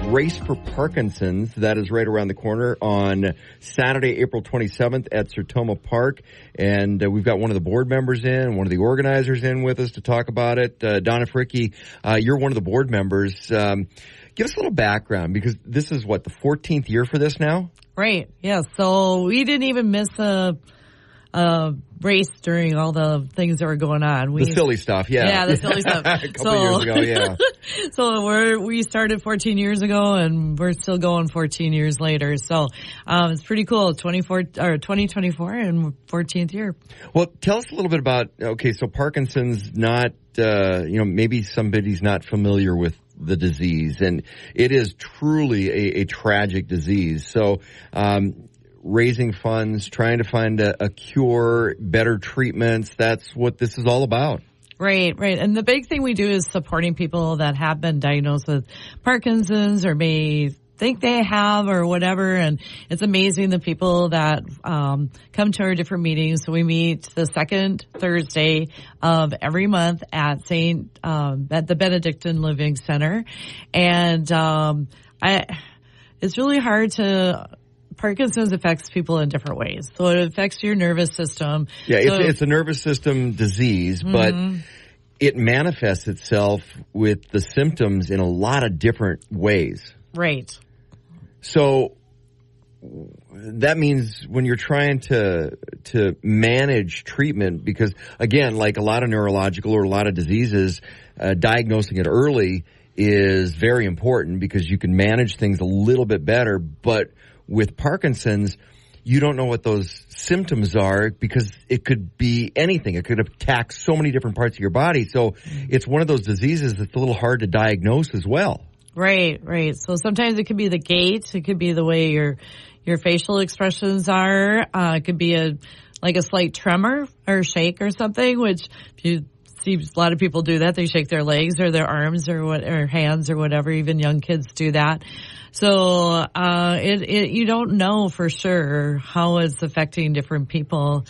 Speaker 6: Race for Parkinson's. That is right around the corner on Saturday, April 27th at Sertoma Park. And we've got one of the board members in, one of the organizers in with us to talk about it. Donna Fricke, you're one of the board members. Give us a little background, because this is, what, the 14th year for this now?
Speaker 15: Right, yeah. So we didn't even miss a race during all the things that were going on.
Speaker 6: The silly stuff, yeah.
Speaker 15: Yeah, the silly stuff.
Speaker 6: A couple years ago, yeah.
Speaker 15: So we started 14 years ago, and we're still going 14 years later. So it's pretty cool. 2024 and 14th year.
Speaker 6: Well, tell us a little bit about, okay, so Parkinson's, not, maybe somebody's not familiar with the disease, and it is truly a tragic disease. So, raising funds, trying to find a cure, better treatments. That's what this is all about.
Speaker 15: Right. And the big thing we do is supporting people that have been diagnosed with Parkinson's or may think they have or whatever. And it's amazing the people that come to our different meetings. So we meet the second Thursday of every month at at the Benedictine Living Center. And it's really hard to... Parkinson's affects people in different ways. So it affects your nervous system.
Speaker 6: Yeah, it's a nervous system disease, but it manifests itself with the symptoms in a lot of different ways.
Speaker 15: Right.
Speaker 6: So that means when you're trying to manage treatment, because again, like a lot of neurological or a lot of diseases, diagnosing it early is very important because you can manage things a little bit better. But with Parkinson's, you don't know what those symptoms are because it could be anything. It could attack so many different parts of your body. So it's one of those diseases that's a little hard to diagnose as well.
Speaker 15: Right. So sometimes it could be the gait. It could be the way your facial expressions are. It could be a slight tremor or shake or something, which if you see a lot of people do that. They shake their legs or their arms or hands or whatever. Even young kids do that. So, you don't know for sure how it's affecting different people.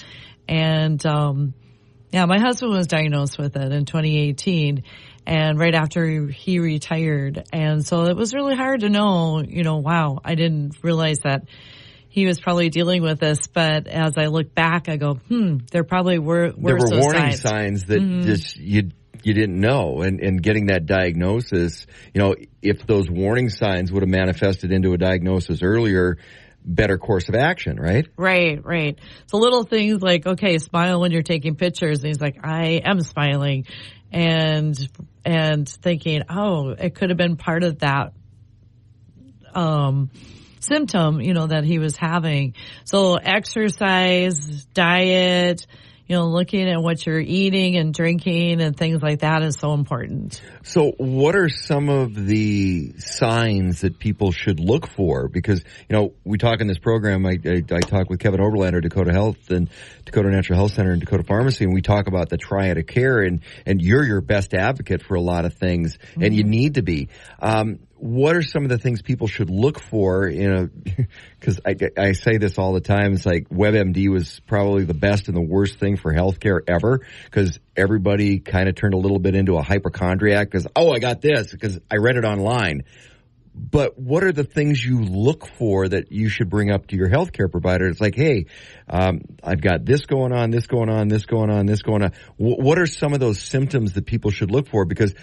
Speaker 15: And, my husband was diagnosed with it in 2018 and right after he retired. And so it was really hard to know, wow, I didn't realize that he was probably dealing with this. But as I look back, I go, there probably were
Speaker 6: warning signs that just you didn't know, and getting that diagnosis, if those warning signs would have manifested into a diagnosis earlier, better course of action, right?
Speaker 15: Right. So little things like, okay, smile when you're taking pictures. And he's like, I am smiling and thinking, oh, it could have been part of that, symptom, that he was having. So exercise, diet, looking at what you're eating and drinking and things like that is so important.
Speaker 6: So what are some of the signs that people should look for? Because, we talk in this program, I talk with Kevin Oberlander, Dakota Health and Dakota Natural Health Center and Dakota Pharmacy, and we talk about the triad of care, and you're your best advocate for a lot of things, and you need to be. What are some of the things people should look for because I say this all the time. It's like WebMD was probably the best and the worst thing for healthcare ever, because everybody kind of turned a little bit into a hypochondriac because, I got this because I read it online. But what are the things you look for that you should bring up to your healthcare provider? It's like, hey, I've got this going on, this going on, this going on, this going on. What are some of those symptoms that people should look for? Because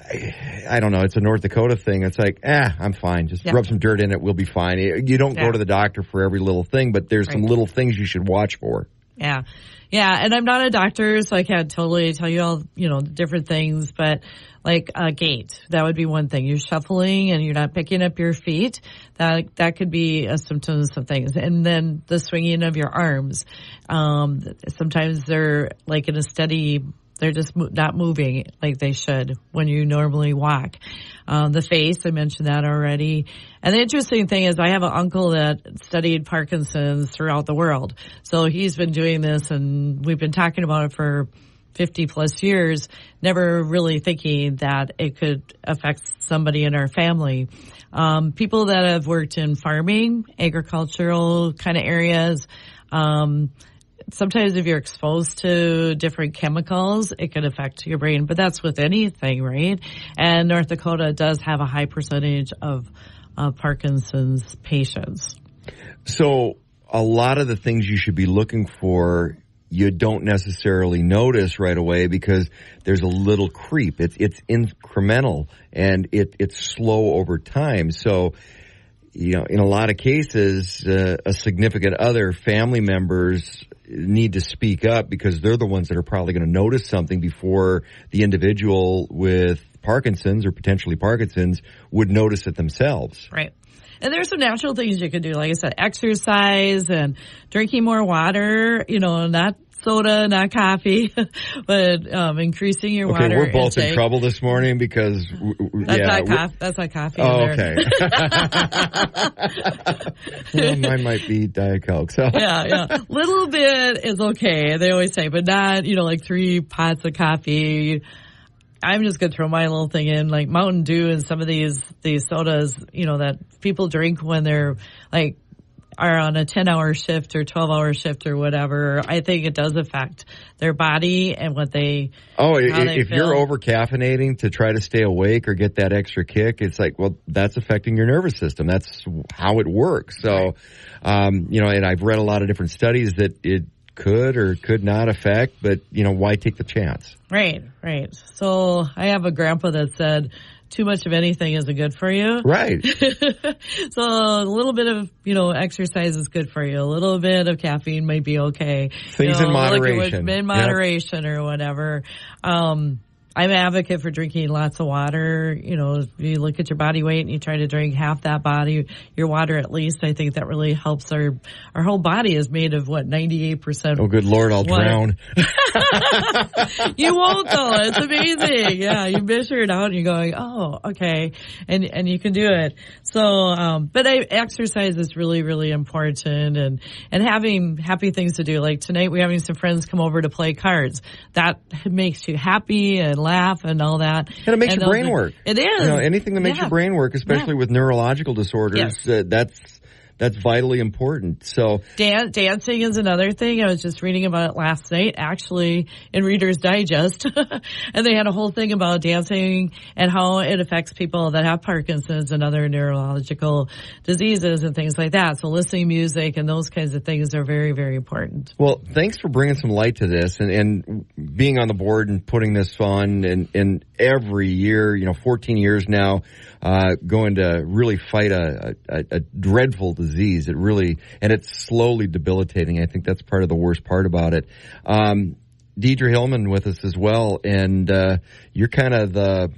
Speaker 6: I don't know. It's a North Dakota thing. It's like, I'm fine. Just rub some dirt in it. We'll be fine. You don't go to the doctor for every little thing, but there's some little things you should watch for.
Speaker 15: Yeah. Yeah. And I'm not a doctor, so I can't totally tell you all, the different things, but like a gait, that would be one thing. You're shuffling and you're not picking up your feet. That could be a symptom of some things. And then the swinging of your arms. Sometimes they're like in a steady, they're just not moving like they should when you normally walk. The face, I mentioned that already. And the interesting thing is I have an uncle that studied Parkinson's throughout the world. So he's been doing this, and we've been talking about it for 50 plus years, never really thinking that it could affect somebody in our family. People that have worked in farming, agricultural kind of areas, sometimes if you're exposed to different chemicals, it could affect your brain, but that's with anything, right? And North Dakota does have a high percentage of Parkinson's patients. So
Speaker 6: a lot of the things you should be looking for, you don't necessarily notice right away because there's a little creep. It's incremental and it's slow over time. So, in a lot of cases, a significant other, family members need to speak up because they're the ones that are probably going to notice something before the individual with Parkinson's or potentially Parkinson's would notice it themselves.
Speaker 15: Right. And there's some natural things you can do. Like I said, exercise and drinking more water, not soda, not coffee, but increasing your water
Speaker 6: we're both
Speaker 15: intake.
Speaker 6: In trouble this morning because
Speaker 15: that's not coffee.
Speaker 6: Oh, okay. Well, mine might be Diet Coke. So
Speaker 15: yeah. Little bit is okay. They always say, but not, like 3 pots of coffee. I'm just going to throw my little thing in, like Mountain Dew and some of these sodas, that people drink when they're are on a 10-hour shift or 12-hour shift or whatever. I think it does affect their body and what they
Speaker 6: if you're over caffeinating to try to stay awake or get that extra kick, it's like, well, that's affecting your nervous system. That's how it works. So, and I've read a lot of different studies that it could or could not affect, but, why take the chance?
Speaker 15: Right. So I have a grandpa that said, too much of anything isn't good for you.
Speaker 6: Right.
Speaker 15: So a little bit of, exercise is good for you. A little bit of caffeine might be okay.
Speaker 6: Things in moderation.
Speaker 15: In moderation or whatever. I'm an advocate for drinking lots of water. If you look at your body weight and you try to drink half that your water at least, I think that really helps. Our whole body is made of 98%.
Speaker 6: Oh, good Lord, I'll drown.
Speaker 15: You won't though. It's amazing. Yeah, you measure it out and you're going, oh, okay. And you can do it. So, but exercise is really, really important and having happy things to do. Like tonight we're having some friends come over to play cards. That makes you happy and laugh and all that.
Speaker 6: And it makes your brain work.
Speaker 15: It is.
Speaker 6: Anything that makes your brain work, especially with neurological disorders, that's vitally important. So
Speaker 15: dancing is another thing. I was just reading about it last night, actually, in Reader's Digest. And they had a whole thing about dancing and how it affects people that have Parkinson's and other neurological diseases and things like that. So listening to music and those kinds of things are very, very important.
Speaker 6: Well, thanks for bringing some light to this and being on the board and putting this on. And every year, 14 years now, going to really fight a dreadful disease. It really, and it's slowly debilitating. I think that's part of the worst part about it. Deidre Hillman with us as well, and you're kind of the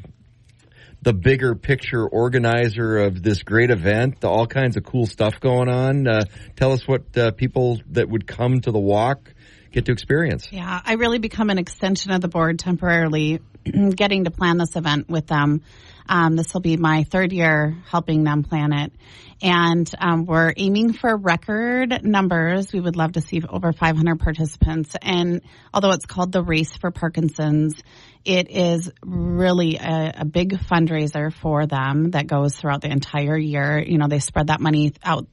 Speaker 6: bigger picture organizer of this great event, all kinds of cool stuff going on. Tell us what people that would come to the walk get to experience.
Speaker 16: Yeah, I really become an extension of the board temporarily, getting to plan this event with them. This will be my third year helping them plan it. And we're aiming for record numbers. We would love to see over 500 participants. And although it's called the Race for Parkinson's, it is really a big fundraiser for them that goes throughout the entire year. You know, they spread that money out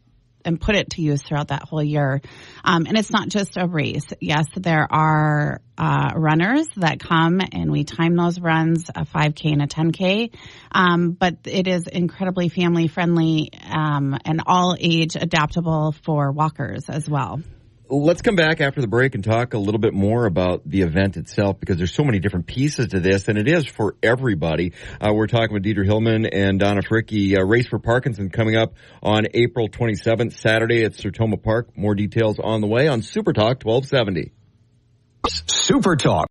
Speaker 16: and put it to use throughout that whole year. And it's not just a race. Yes, there are runners that come, and we time those runs, a 5K and a 10K. But it is incredibly family friendly and all age adaptable for walkers as well.
Speaker 6: Let's come back after the break and talk a little bit more about the event itself, because there's so many different pieces to this, and it is for everybody. We're talking with Deidre Hillman and Donna Fricke. Race for Parkinson coming up on April 27th, Saturday at Sertoma Park. More details on the way on Super Talk 1270.
Speaker 4: Super Talk.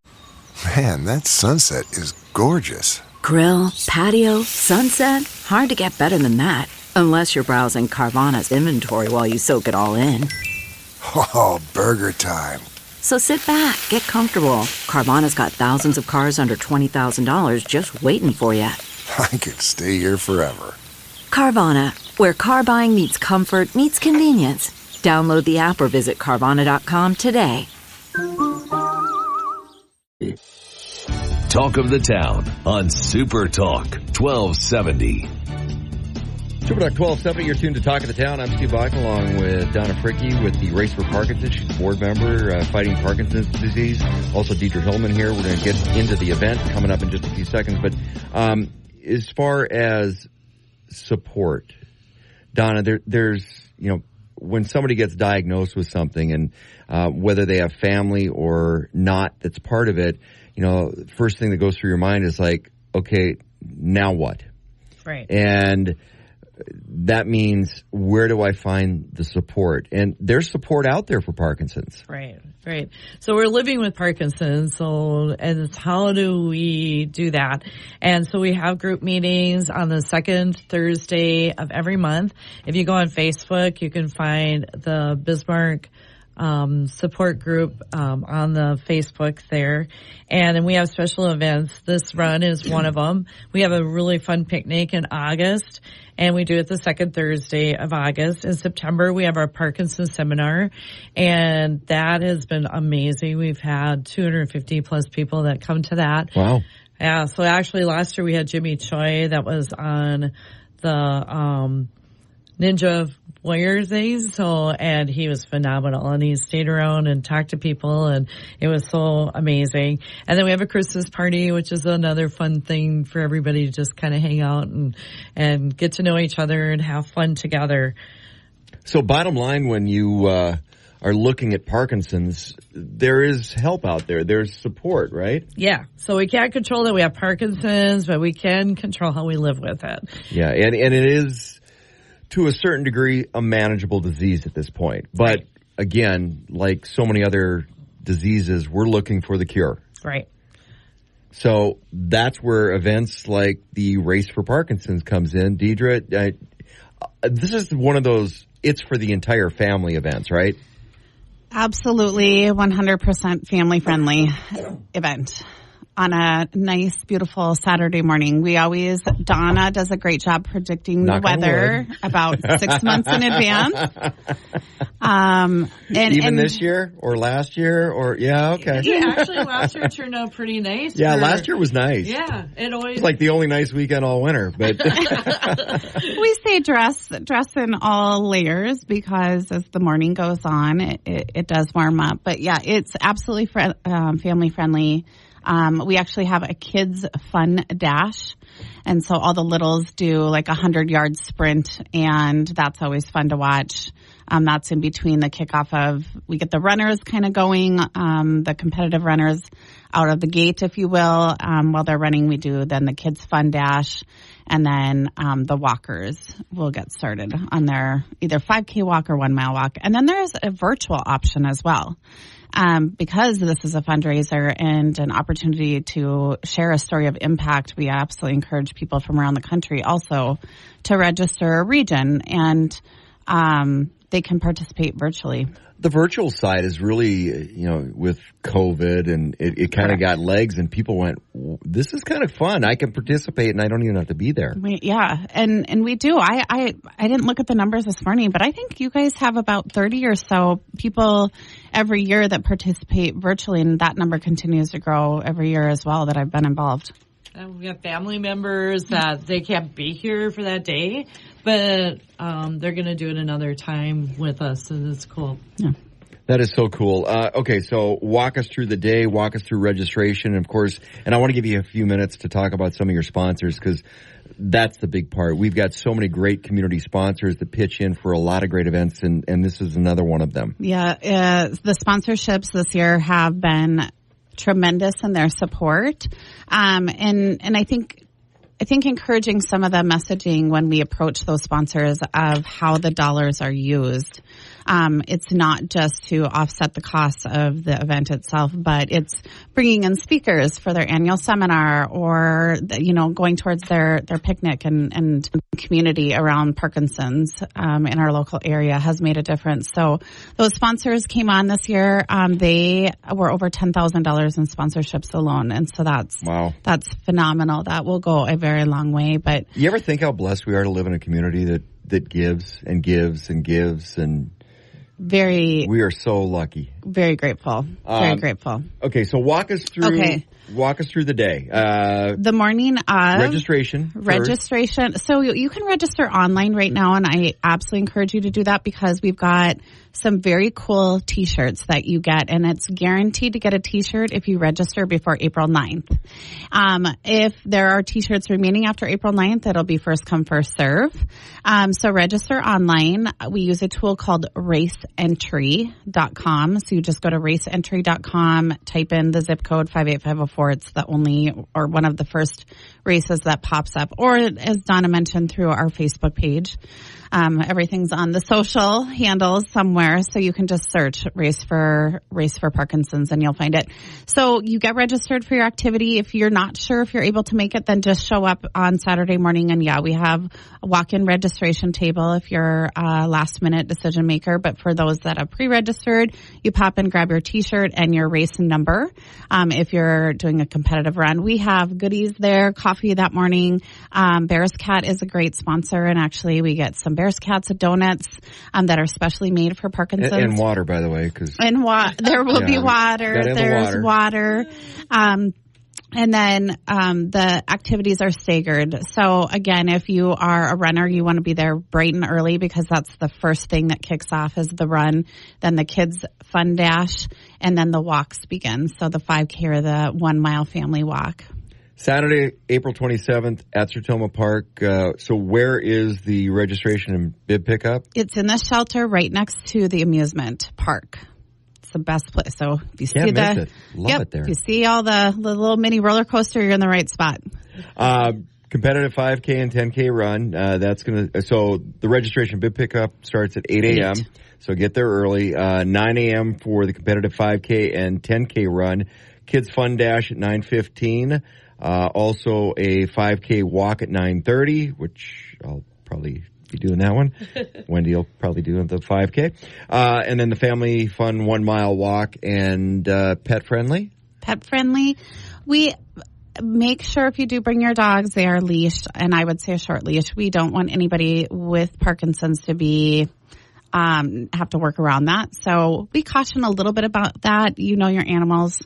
Speaker 3: Man, that sunset is gorgeous.
Speaker 2: Grill, patio, sunset. Hard to get better than that. Unless you're browsing Carvana's inventory while you soak it all in.
Speaker 3: Oh, burger time.
Speaker 2: So sit back, get comfortable. Carvana's got thousands of cars under $20,000 just waiting for you.
Speaker 3: I could stay here forever.
Speaker 2: Carvana, where car buying meets comfort, meets convenience. Download the app or visit Carvana.com today.
Speaker 5: Talk of the Town on Super Talk 1270.
Speaker 6: Super Talk 1270, you're tuned to Talk of the Town. I'm Steve Bach along with Donna Fricke with the Race for Parkinson's. She's a board member fighting Parkinson's disease. Also Deidre Hillman here. We're going to get into the event coming up in just a few seconds. But as far as support, Donna, there's, you know, when somebody gets diagnosed with something and whether they have family or not that's part of it, you know, the first thing that goes through your mind is like, okay, now what?
Speaker 15: Right.
Speaker 6: And that means, where do I find the support? And there's support out there for Parkinson's.
Speaker 15: Right. So we're living with Parkinson's. And it's how do we do that? And so we have group meetings on the second Thursday of every month. If you go on Facebook, you can find the Bismarck support group on the Facebook there. And then we have special events. This run is one of them. We have a really fun picnic in August, and we do it the second Thursday of August. In September, we have our Parkinson's seminar, and that has been amazing. We've had 250 plus people that come to that.
Speaker 6: Wow.
Speaker 15: Yeah, so actually last year we had Jimmy Choi that was on the Ninja Warrior things, and he was phenomenal, and he stayed around and talked to people, and it was so amazing. And then we have a Christmas party, which is another fun thing for everybody to just kind of hang out and get to know each other and have fun together.
Speaker 6: So bottom line, when you are looking at Parkinson's, there is help out there. There's support, right?
Speaker 15: Yeah. So we can't control that we have Parkinson's, but we can control how we live with it.
Speaker 6: Yeah, and it is, to a certain degree, a manageable disease at this point. But again, like so many other diseases, we're looking for the cure.
Speaker 15: Right.
Speaker 6: So that's where events like the Race for Parkinson's comes in. Deidre, this is one of those, it's for the entire family events, right?
Speaker 16: Absolutely, 100% family-friendly event on a nice, beautiful Saturday morning. Donna does a great job predicting the weather about 6 months in advance.
Speaker 6: Even this year or last year or, yeah, okay.
Speaker 15: Yeah, actually last year turned out pretty nice.
Speaker 6: Yeah, last year was nice.
Speaker 15: Yeah,
Speaker 6: it's like the only nice weekend all winter. But
Speaker 16: we say dress in all layers because as the morning goes on, it does warm up. But yeah, it's absolutely family friendly. We actually have a kids fun dash. And so all the littles do like 100-yard sprint, and that's always fun to watch. That's in between the kickoff of, we get the runners kind of going, the competitive runners out of the gate, if you will. While they're running, we do then the kids fun dash, and then the walkers will get started on their either 5K walk or 1 mile walk. And then there's a virtual option as well. Because this is a fundraiser and an opportunity to share a story of impact, we absolutely encourage people from around the country also to register a region, and they can participate virtually.
Speaker 6: The virtual side is really, with COVID and it kind of got legs and people went, this is kind of fun. I can participate and I don't even have to be there.
Speaker 16: And we do. I didn't look at the numbers this morning, but I think you guys have about 30 or so people every year that participate virtually, and that number continues to grow every year as well that I've been involved.
Speaker 15: And we have family members that they can't be here for that day, but they're going to do it another time with us, and it's cool.
Speaker 16: Yeah.
Speaker 6: That is so cool. Okay, so walk us through the day, walk us through registration, of course, and I want to give you a few minutes to talk about some of your sponsors because that's the big part. We've got so many great community sponsors that pitch in for a lot of great events, and this is another one of them.
Speaker 16: Yeah, the sponsorships this year have been tremendous in their support. And I think encouraging some of the messaging when we approach those sponsors of how the dollars are used. It's not just to offset the cost of the event itself, but it's bringing in speakers for their annual seminar or, going towards their picnic and community around Parkinson's in our local area has made a difference. So those sponsors came on this year. They were over $10,000 in sponsorships alone. And so that's phenomenal. That will go a very long way. But
Speaker 6: you ever think how blessed we are to live in a community that gives and gives and gives and we are so lucky.
Speaker 16: Very grateful. Very grateful.
Speaker 6: Okay, so walk us through the day.
Speaker 16: The morning of
Speaker 6: registration.
Speaker 16: So you can register online right now, and I absolutely encourage you to do that because we've got some very cool T-shirts that you get, and it's guaranteed to get a T-shirt if you register before April 9th. If there are T-shirts remaining after April 9th, it'll be first come, first serve. So register online. We use a tool called raceentry.com. So you just go to raceentry.com, type in the zip code 58504. It's the only or one of the first races that pops up. Or as Donna mentioned, through our Facebook page. Everything's on the social handles somewhere, so you can just search race for Parkinson's and you'll find it. So you get registered for your activity. If you're not sure if you're able to make it, then just show up on Saturday morning. And we have a walk-in registration table if you're a last-minute decision maker. But for those that have pre-registered, you pop in, grab your T-shirt and your race number. If you're doing a competitive run, we have goodies there, coffee that morning. Bears Cat is a great sponsor, and actually we get some Bears Cats donuts that are specially made for Parkinson's.
Speaker 6: And water, by the way.
Speaker 16: There will be water. There's water. And then the activities are staggered. So again, if you are a runner, you want to be there bright and early because that's the first thing that kicks off is the run. Then the kids' fun dash, and then the walks begin. So the 5K or the 1 mile family walk.
Speaker 6: Saturday, April 27th at Sertoma Park. So where is the registration and bib pickup?
Speaker 16: It's in the shelter right next to the amusement park. It's the best place. So if you see
Speaker 6: it. Love it there.
Speaker 16: If you see all the little mini roller coaster, you're in the right spot.
Speaker 6: Competitive 5K and 10K run. So the registration bib pickup starts at 8 a.m. So get there early. 9 a.m. for the competitive 5K and 10K run. Kids Fun Dash at 9:15. Also a 5K walk at 9:30, which I'll probably be doing that one. Wendy will probably do the 5K. And then the family fun 1 mile walk and pet friendly.
Speaker 16: Pet friendly. We make sure if you do bring your dogs, they are leashed, and I would say a short leash. We don't want anybody with Parkinson's to be have to work around that. So we caution a little bit about that. You know your animals.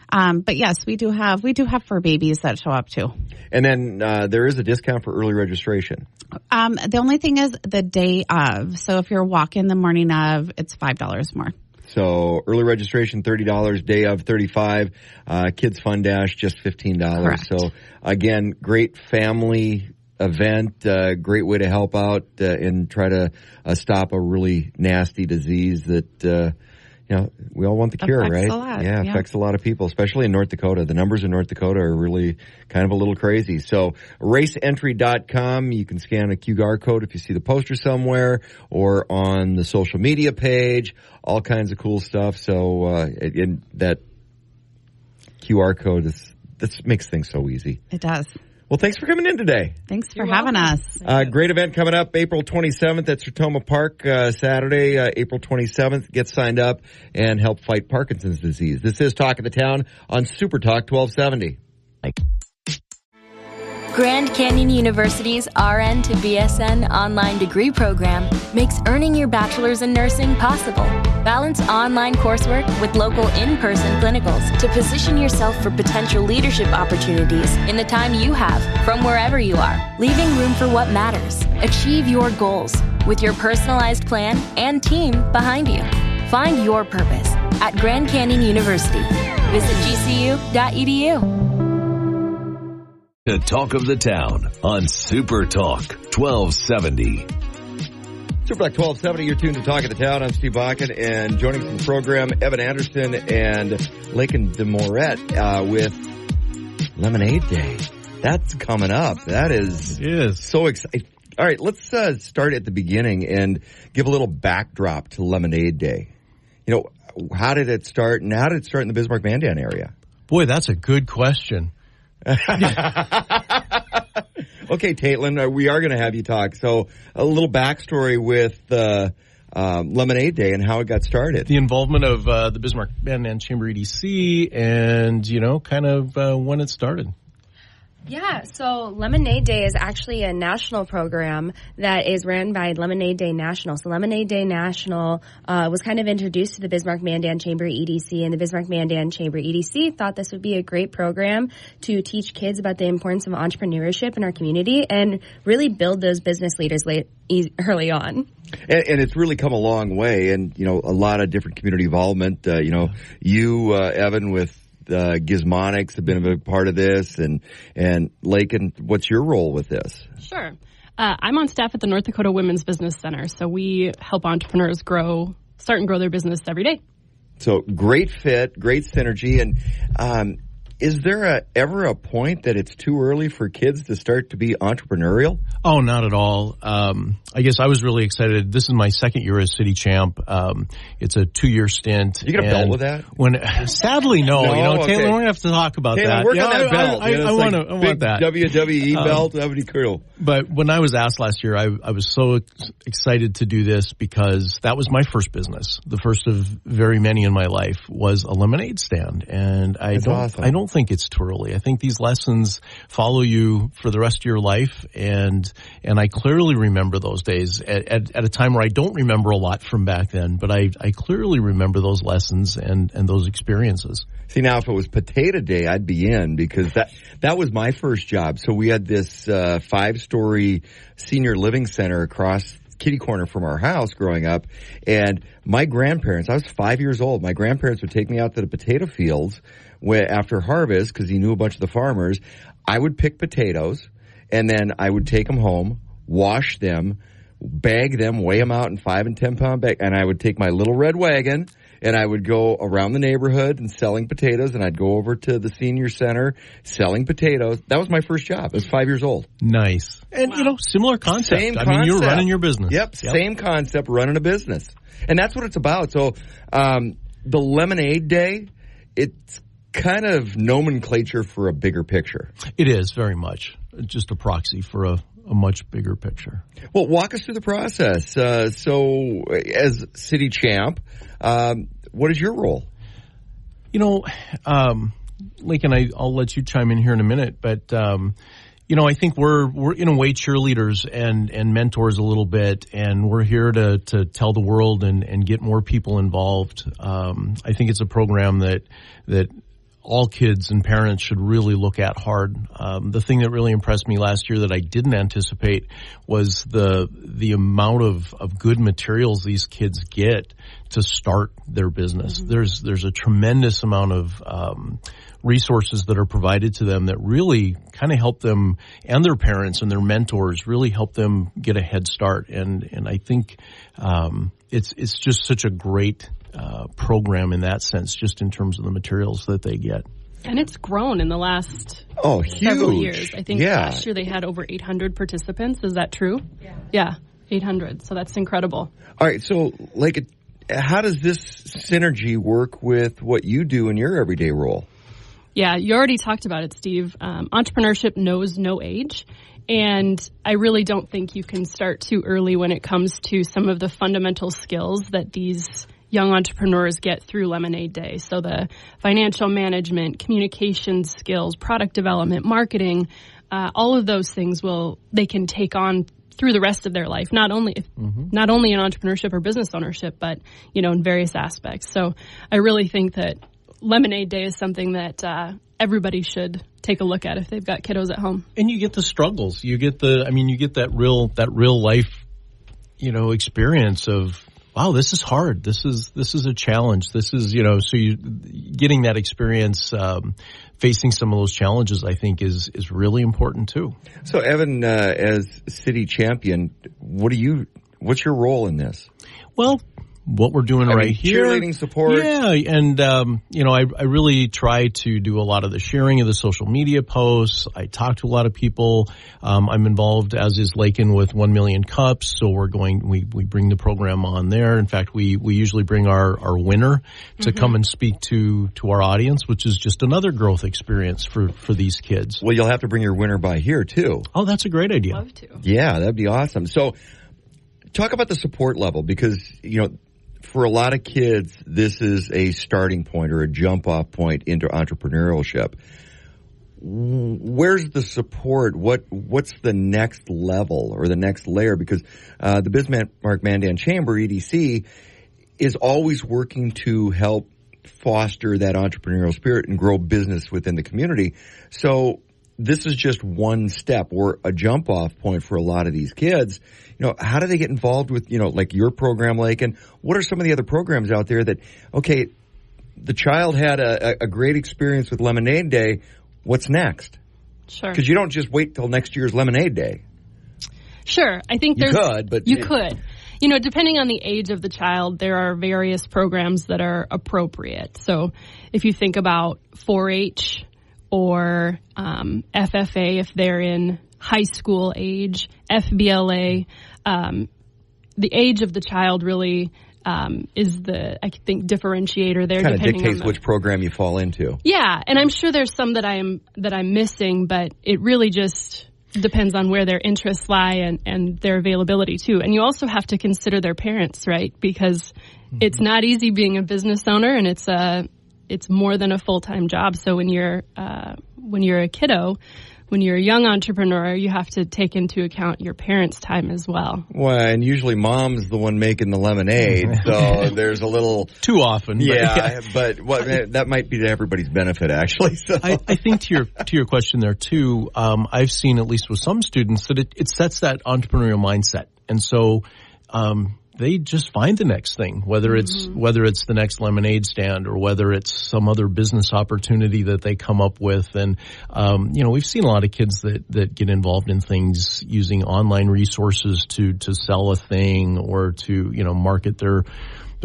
Speaker 16: But yes, we do have fur babies that show up too.
Speaker 6: And then there is a discount for early registration.
Speaker 16: The only thing is the day of. So if you're walking the morning of, it's $5 more.
Speaker 6: So early registration $30, day of $35, Kids Fun Dash just $15.
Speaker 16: Correct.
Speaker 6: So again, great family event, great way to help out and try to stop a really nasty disease that we all want the cure, right?
Speaker 16: A lot.
Speaker 6: Yeah, affects a lot of people, especially in North Dakota. The numbers in North Dakota are really kind of a little crazy. So raceentry.com, you can scan a QR code if you see the poster somewhere or on the social media page, all kinds of cool stuff. So that QR code this makes things so easy.
Speaker 16: It does.
Speaker 6: Well, thanks for coming in today.
Speaker 16: Thanks for having us.
Speaker 6: Great event coming up April 27th at Sertoma Park, Saturday, April 27th. Get signed up and help fight Parkinson's disease. This is Talk of the Town on Super Talk 1270.
Speaker 1: Grand Canyon University's RN to BSN online degree program makes earning your bachelor's in nursing possible. Balance online coursework with local in-person clinicals to position yourself for potential leadership opportunities in the time you have from wherever you are, leaving room for what matters. Achieve your goals with your personalized plan and team behind you. Find your purpose at Grand Canyon University. Visit gcu.edu.
Speaker 5: The Talk of the Town on Super Talk 1270.
Speaker 6: Super Talk 1270, you're tuned to Talk of the Town. I'm Steve Bakken, and joining from the program, Evan Anderson and Lakin DeMoret with Lemonade Day. That's coming up. That is so exciting. All right, let's start at the beginning and give a little backdrop to Lemonade Day. You know, how did it start, and how did it start in the Bismarck Mandan area?
Speaker 17: Boy, that's a good question.
Speaker 6: Okay, Caitlin, we are going to have you talk. So a little backstory with Lemonade Day and how it got started.
Speaker 17: The involvement of the Bismarck Mandan Chamber EDC and, kind of when it started.
Speaker 18: Yeah, so Lemonade Day is actually a national program that is ran by Lemonade Day National. So Lemonade Day National was kind of introduced to the Bismarck Mandan Chamber EDC, and the Bismarck Mandan Chamber EDC thought this would be a great program to teach kids about the importance of entrepreneurship in our community and really build those business leaders early on.
Speaker 6: And it's really come a long way, and, a lot of different community involvement. You, Evan, with Gizmonics have been a big part of this, and Lakin, what's your role with this?
Speaker 19: Sure. I'm on staff at the North Dakota Women's Business Center, so we help entrepreneurs start and grow their business every day.
Speaker 6: So great fit, great synergy, and is there ever a point that it's too early for kids to start to be entrepreneurial?
Speaker 17: Oh, not at all. I guess I was really excited. This is my second year as city champ. It's a 2-year stint.
Speaker 6: You get a belt with that?
Speaker 17: Sadly, no.
Speaker 6: Okay.
Speaker 17: Taylor, we're going to have to talk about
Speaker 6: Taylor,
Speaker 17: that.
Speaker 6: Work on that belt.
Speaker 17: I want that.
Speaker 6: WWE belt. That would be cool.
Speaker 17: But when I was asked last year, I was so excited to do this because that was my first business. The first of very many in my life was a lemonade stand. And I don't think it's too early. I think these lessons follow you for the rest of your life, and I clearly remember those days at a time where I don't remember a lot from back then, but I clearly remember those lessons and those experiences.
Speaker 6: See, now if it was Potato Day, I'd be in, because that was my first job. So we had this 5-story senior living center across kitty corner from our house growing up, and my grandparents, I was 5 years old, my grandparents would take me out to the potato fields after harvest, because he knew a bunch of the farmers. I would pick potatoes, and then I would take them home, wash them, bag them, weigh them out in 5 and 10 pound bag, and I would take my little red wagon and I would go around the neighborhood and selling potatoes, and I'd go over to the senior center selling potatoes. That was my first job. I was 5 years old.
Speaker 17: Nice. And, similar concept.
Speaker 6: Same
Speaker 17: concept. I mean, you're running your business.
Speaker 6: Yep, same concept, running a business. And that's what it's about. So the Lemonade Day, it's kind of nomenclature for a bigger picture.
Speaker 17: It is, very much. Just a proxy for a much bigger picture.
Speaker 6: Well, walk us through the process. So as city champ, what is your role?
Speaker 17: Lakin, I'll let you chime in here in a minute, but I think we're in a way cheerleaders and mentors a little bit, and we're here to tell the world and get more people involved. I think it's a program that all kids and parents should really look at hard. The thing that really impressed me last year that I didn't anticipate was the amount of good materials these kids get to start their business. Mm-hmm. There's a tremendous amount of resources that are provided to them that really kind of help them, and their parents and their mentors really help them get a head start. And I think it's just such a great program in that sense, just in terms of the materials that they get.
Speaker 19: And it's grown in the last
Speaker 6: huge.
Speaker 19: Several years. I think last year they had over 800 participants. Is that true? Yeah, 800. So that's incredible.
Speaker 6: All right. So, how does this synergy work with what you do in your everyday role?
Speaker 19: Yeah, you already talked about it, Steve. Entrepreneurship knows no age. And I really don't think you can start too early when it comes to some of the fundamental skills that these young entrepreneurs get through Lemonade Day. So the financial management, communication skills, product development, marketing, all of those things they can take on through the rest of their life, not only in entrepreneurship or business ownership, but, in various aspects. So I really think that Lemonade Day is something that everybody should take a look at if they've got kiddos at home.
Speaker 17: And you get the struggles. You get that real life, experience of, wow, this is hard. This is a challenge. This is, so you getting that experience, facing some of those challenges, I think is really important too.
Speaker 6: So Evan, as city champion, what's your role in this?
Speaker 17: Well, what we're doing right here.
Speaker 6: Cheerleading support.
Speaker 17: Yeah, and, I really try to do a lot of the sharing of the social media posts. I talk to a lot of people. I'm involved, as is Lakin, with 1 Million Cups, so we bring the program on there. In fact, we usually bring our winner to come and speak to our audience, which is just another growth experience for these kids.
Speaker 6: Well, you'll have to bring your winner by here, too.
Speaker 17: Oh, that's a great idea.
Speaker 19: Love to.
Speaker 6: Yeah, that'd be awesome. So talk about the support level, because, for a lot of kids, this is a starting point or a jump-off point into entrepreneurship. Where's the support? What's the next level or the next layer? Because the Bismarck Mandan Chamber, EDC, is always working to help foster that entrepreneurial spirit and grow business within the community. So this is just one step or a jump-off point for a lot of these kids. How do they get involved with, like your program, Lakin? What are some of the other programs out there that, okay, the child had a great experience with Lemonade Day. What's next?
Speaker 19: Sure.
Speaker 6: Because you don't just wait till next year's Lemonade Day.
Speaker 19: Sure. I think
Speaker 6: you could, but
Speaker 19: you could. Depending on the age of the child, there are various programs that are appropriate. So if you think about 4-H or FFA, if they're in high school age, FBLA, the age of the child really is the, I think, differentiator there.
Speaker 6: Kind of dictates which program you fall into.
Speaker 19: Yeah, and I'm sure there's some that I'm missing, but it really just depends on where their interests lie and their availability too. And you also have to consider their parents, right? Because it's not easy being a business owner, and it's more than a full-time job. So when you're a kiddo, when you're a young entrepreneur, you have to take into account your parents' time as well.
Speaker 6: Well, and usually mom's the one making the lemonade, so there's a little
Speaker 17: too often.
Speaker 6: But that might be to everybody's benefit, actually. So.
Speaker 17: I think to your question there too, I've seen, at least with some students, that it sets that entrepreneurial mindset, and so they just find the next thing, whether it's the next lemonade stand or whether it's some other business opportunity that they come up with. And, we've seen a lot of kids that get involved in things using online resources to sell a thing or to, market their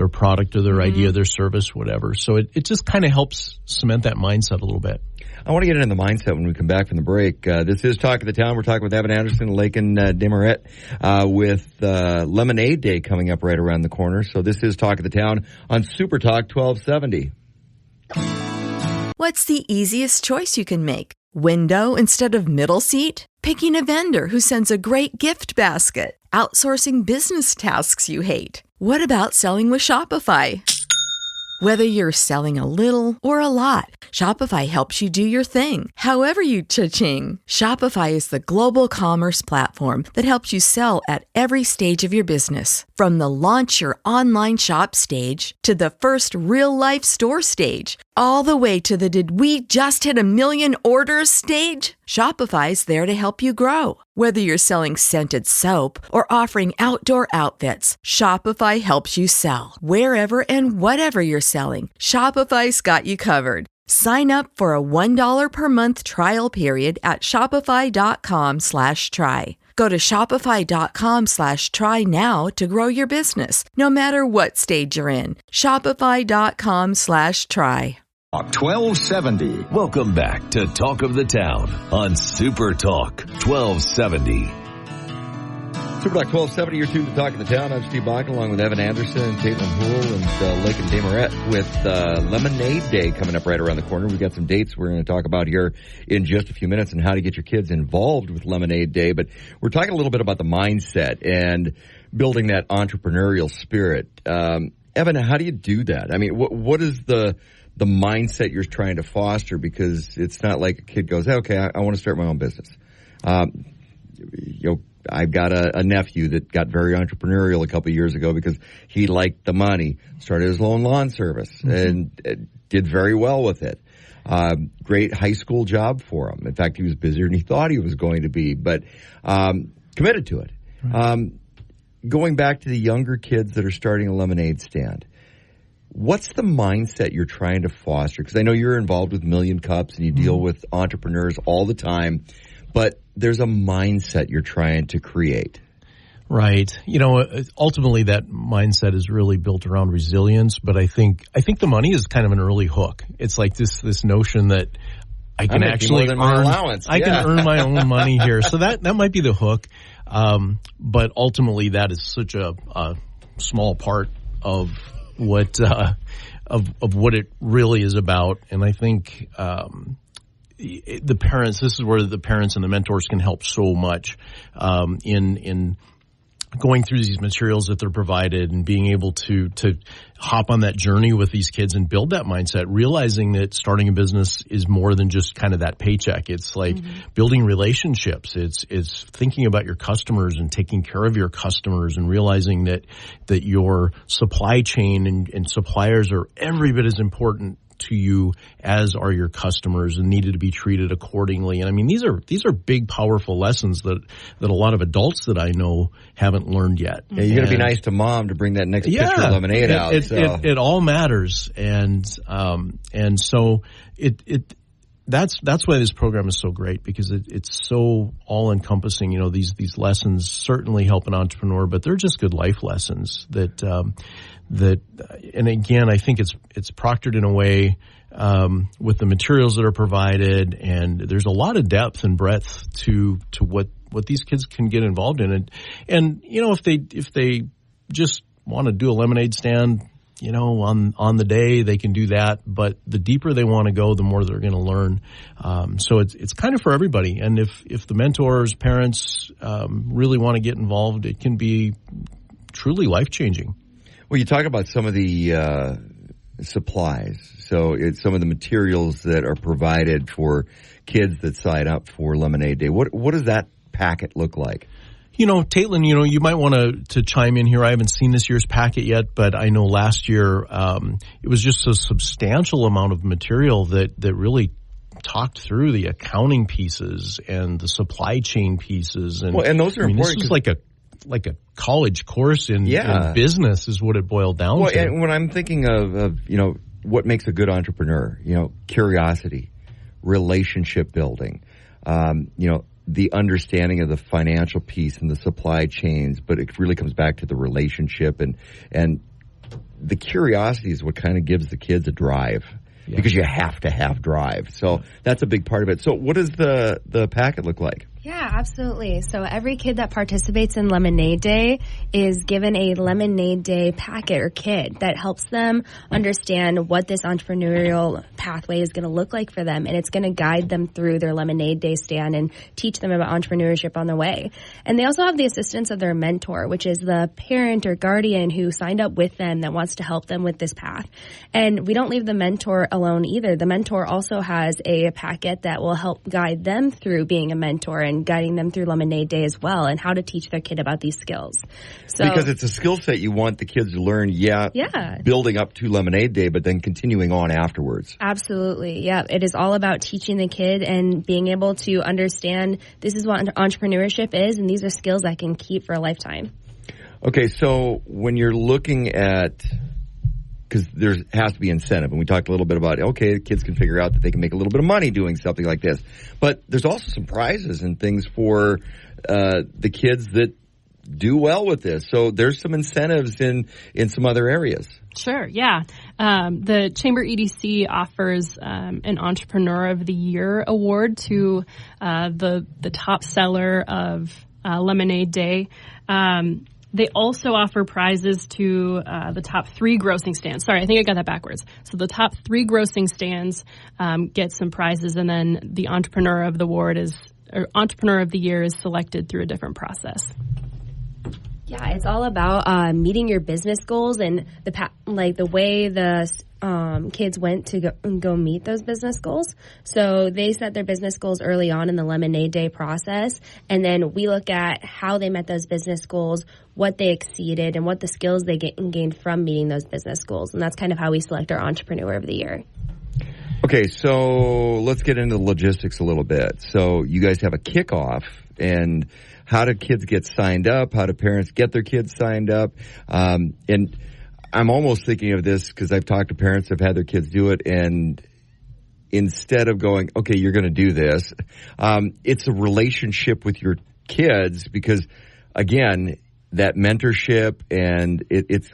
Speaker 17: product or their idea, their service, whatever. So it just kind of helps cement that mindset a little bit.
Speaker 6: I want to get into the mindset when we come back from the break. This is Talk of the Town. We're talking with Evan Anderson and Lakin Desmarais with Lemonade Day coming up right around the corner. So this is Talk of the Town on Super Talk 1270.
Speaker 20: What's the easiest choice you can make? Window instead of middle seat? Picking a vendor who sends a great gift basket? Outsourcing business tasks you hate? What about selling with Shopify? Whether you're selling a little or a lot, Shopify helps you do your thing, however you cha-ching. Shopify is the global commerce platform that helps you sell at every stage of your business. From the launch your online shop stage to the first real-life store stage, all the way to the did we just hit 1 million orders stage. Shopify's there to help you grow. Whether you're selling scented soap or offering outdoor outfits, Shopify helps you sell. Wherever and whatever you're selling, Shopify's got you covered. Sign up for a $1 per month trial period at shopify.com/try. Go to shopify.com/try now to grow your business, no matter what stage you're in. Shopify.com/try.
Speaker 4: 1270.
Speaker 5: Welcome back to Talk of the Town on Super Talk 1270.
Speaker 6: Super Talk 1270, you're tuned to Talk in the Town. I'm Steve Bach, along with Evan Anderson, Caitlin Houle, and Lake and Desmarais with Lemonade Day coming up right around the corner. We've got some dates we're going to talk about here in just a few minutes and how to get your kids involved with Lemonade Day. But we're talking a little bit about the mindset and building that entrepreneurial spirit. Evan, how do you do that? I mean, what is the mindset you're trying to foster? Because it's not like a kid goes, okay, I want to start my own business. I've got a nephew that got very entrepreneurial a couple of years ago because he liked the money, started his own lawn service, and did very well with it. Great high school job for him. In fact, he was busier than he thought he was going to be, but committed to it. Right. Going back to the younger kids that are starting a lemonade stand, what's the mindset you're trying to foster? Because I know you're involved with Million Cups and you deal with entrepreneurs all the time, but there's a mindset you're trying to create.
Speaker 17: Right. Ultimately that mindset is really built around resilience, but I think the money is kind of an early hook. It's like this notion that I can actually earn my own money here. So that might be the hook. But ultimately that is such a small part of what it really is about. And I think the parents, this is where the parents and the mentors can help so much in going through these materials that they're provided and being able to hop on that journey with these kids and build that mindset, realizing that starting a business is more than just kind of that paycheck. It's like building relationships. It's thinking about your customers and taking care of your customers and realizing that your supply chain and suppliers are every bit as important to you as are your customers and needed to be treated accordingly. And I mean, these are big, powerful lessons that a lot of adults that I know haven't learned yet.
Speaker 6: Yeah, you got to be nice to mom to bring that next pitcher of lemonade out.
Speaker 17: It all matters. And so that's why this program is so great, because it's so all encompassing. These lessons certainly help an entrepreneur, but they're just good life lessons that and again, I think it's proctored in a way with the materials that are provided, and there's a lot of depth and breadth to what these kids can get involved in. And if they just want to do a lemonade stand, on the day, they can do that. But the deeper they want to go, the more they're going to learn. So it's kind of for everybody. And if the mentors, parents really want to get involved, it can be truly life-changing.
Speaker 6: Well, you talk about some of the supplies. So it's some of the materials that are provided for kids that sign up for Lemonade Day. What does that packet look like?
Speaker 17: Caitlin, you might want to chime in here. I haven't seen this year's packet yet, but I know last year it was just a substantial amount of material that really talked through the accounting pieces and the supply chain pieces. And
Speaker 6: those are important.
Speaker 17: This is like a college course in business is what it boiled down to.
Speaker 6: And when I'm thinking of what makes a good entrepreneur, curiosity, relationship building, the understanding of the financial piece and the supply chains, but it really comes back to the relationship and the curiosity is what kind of gives the kids a drive. Yeah. Because you have to have drive. So that's a big part of it. So what does the packet look like?
Speaker 18: Yeah, absolutely. So every kid that participates in Lemonade Day is given a Lemonade Day packet or kit that helps them understand what this entrepreneurial pathway is going to look like for them. And it's going to guide them through their Lemonade Day stand and teach them about entrepreneurship on the way. And they also have the assistance of their mentor, which is the parent or guardian who signed up with them that wants to help them with this path. And we don't leave the mentor alone either. The mentor also has a packet that will help guide them through being a mentor and guiding them through Lemonade Day as well, and how to teach their kid about these skills. So,
Speaker 6: because it's a skill set you want the kids to learn, building up to Lemonade Day, but then continuing on afterwards.
Speaker 18: Absolutely, yeah. It is all about teaching the kid and being able to understand this is what entrepreneurship is, and these are skills I can keep for a lifetime.
Speaker 6: Okay, so when you're looking at, because there has to be incentive, and we talked a little bit about, okay, kids can figure out that they can make a little bit of money doing something like this. But there's also some prizes and things for the kids that do well with this. So there's some incentives in some other areas.
Speaker 19: Sure, yeah. The Chamber EDC offers an Entrepreneur of the Year award to the top seller of Lemonade Day. They also offer prizes to the top 3 grossing stands. Sorry, I think I got that backwards. So the top 3 grossing stands get some prizes, and then the Entrepreneur of the Year is selected through a different process.
Speaker 18: Yeah, it's all about meeting your business goals and the way the kids went to go meet those business goals. So they set their business goals early on in the Lemonade Day process, and then we look at how they met those business goals, what they exceeded, and what the skills they gained from meeting those business goals. And that's kind of how we select our Entrepreneur of the Year.
Speaker 6: Okay, so let's get into the logistics a little bit. So you guys have a kickoff, and how do kids get signed up? How do parents get their kids signed up? And I'm almost thinking of this because I've talked to parents that have had their kids do it, and instead of going, okay, you're going to do this, it's a relationship with your kids because, again, that mentorship, and it's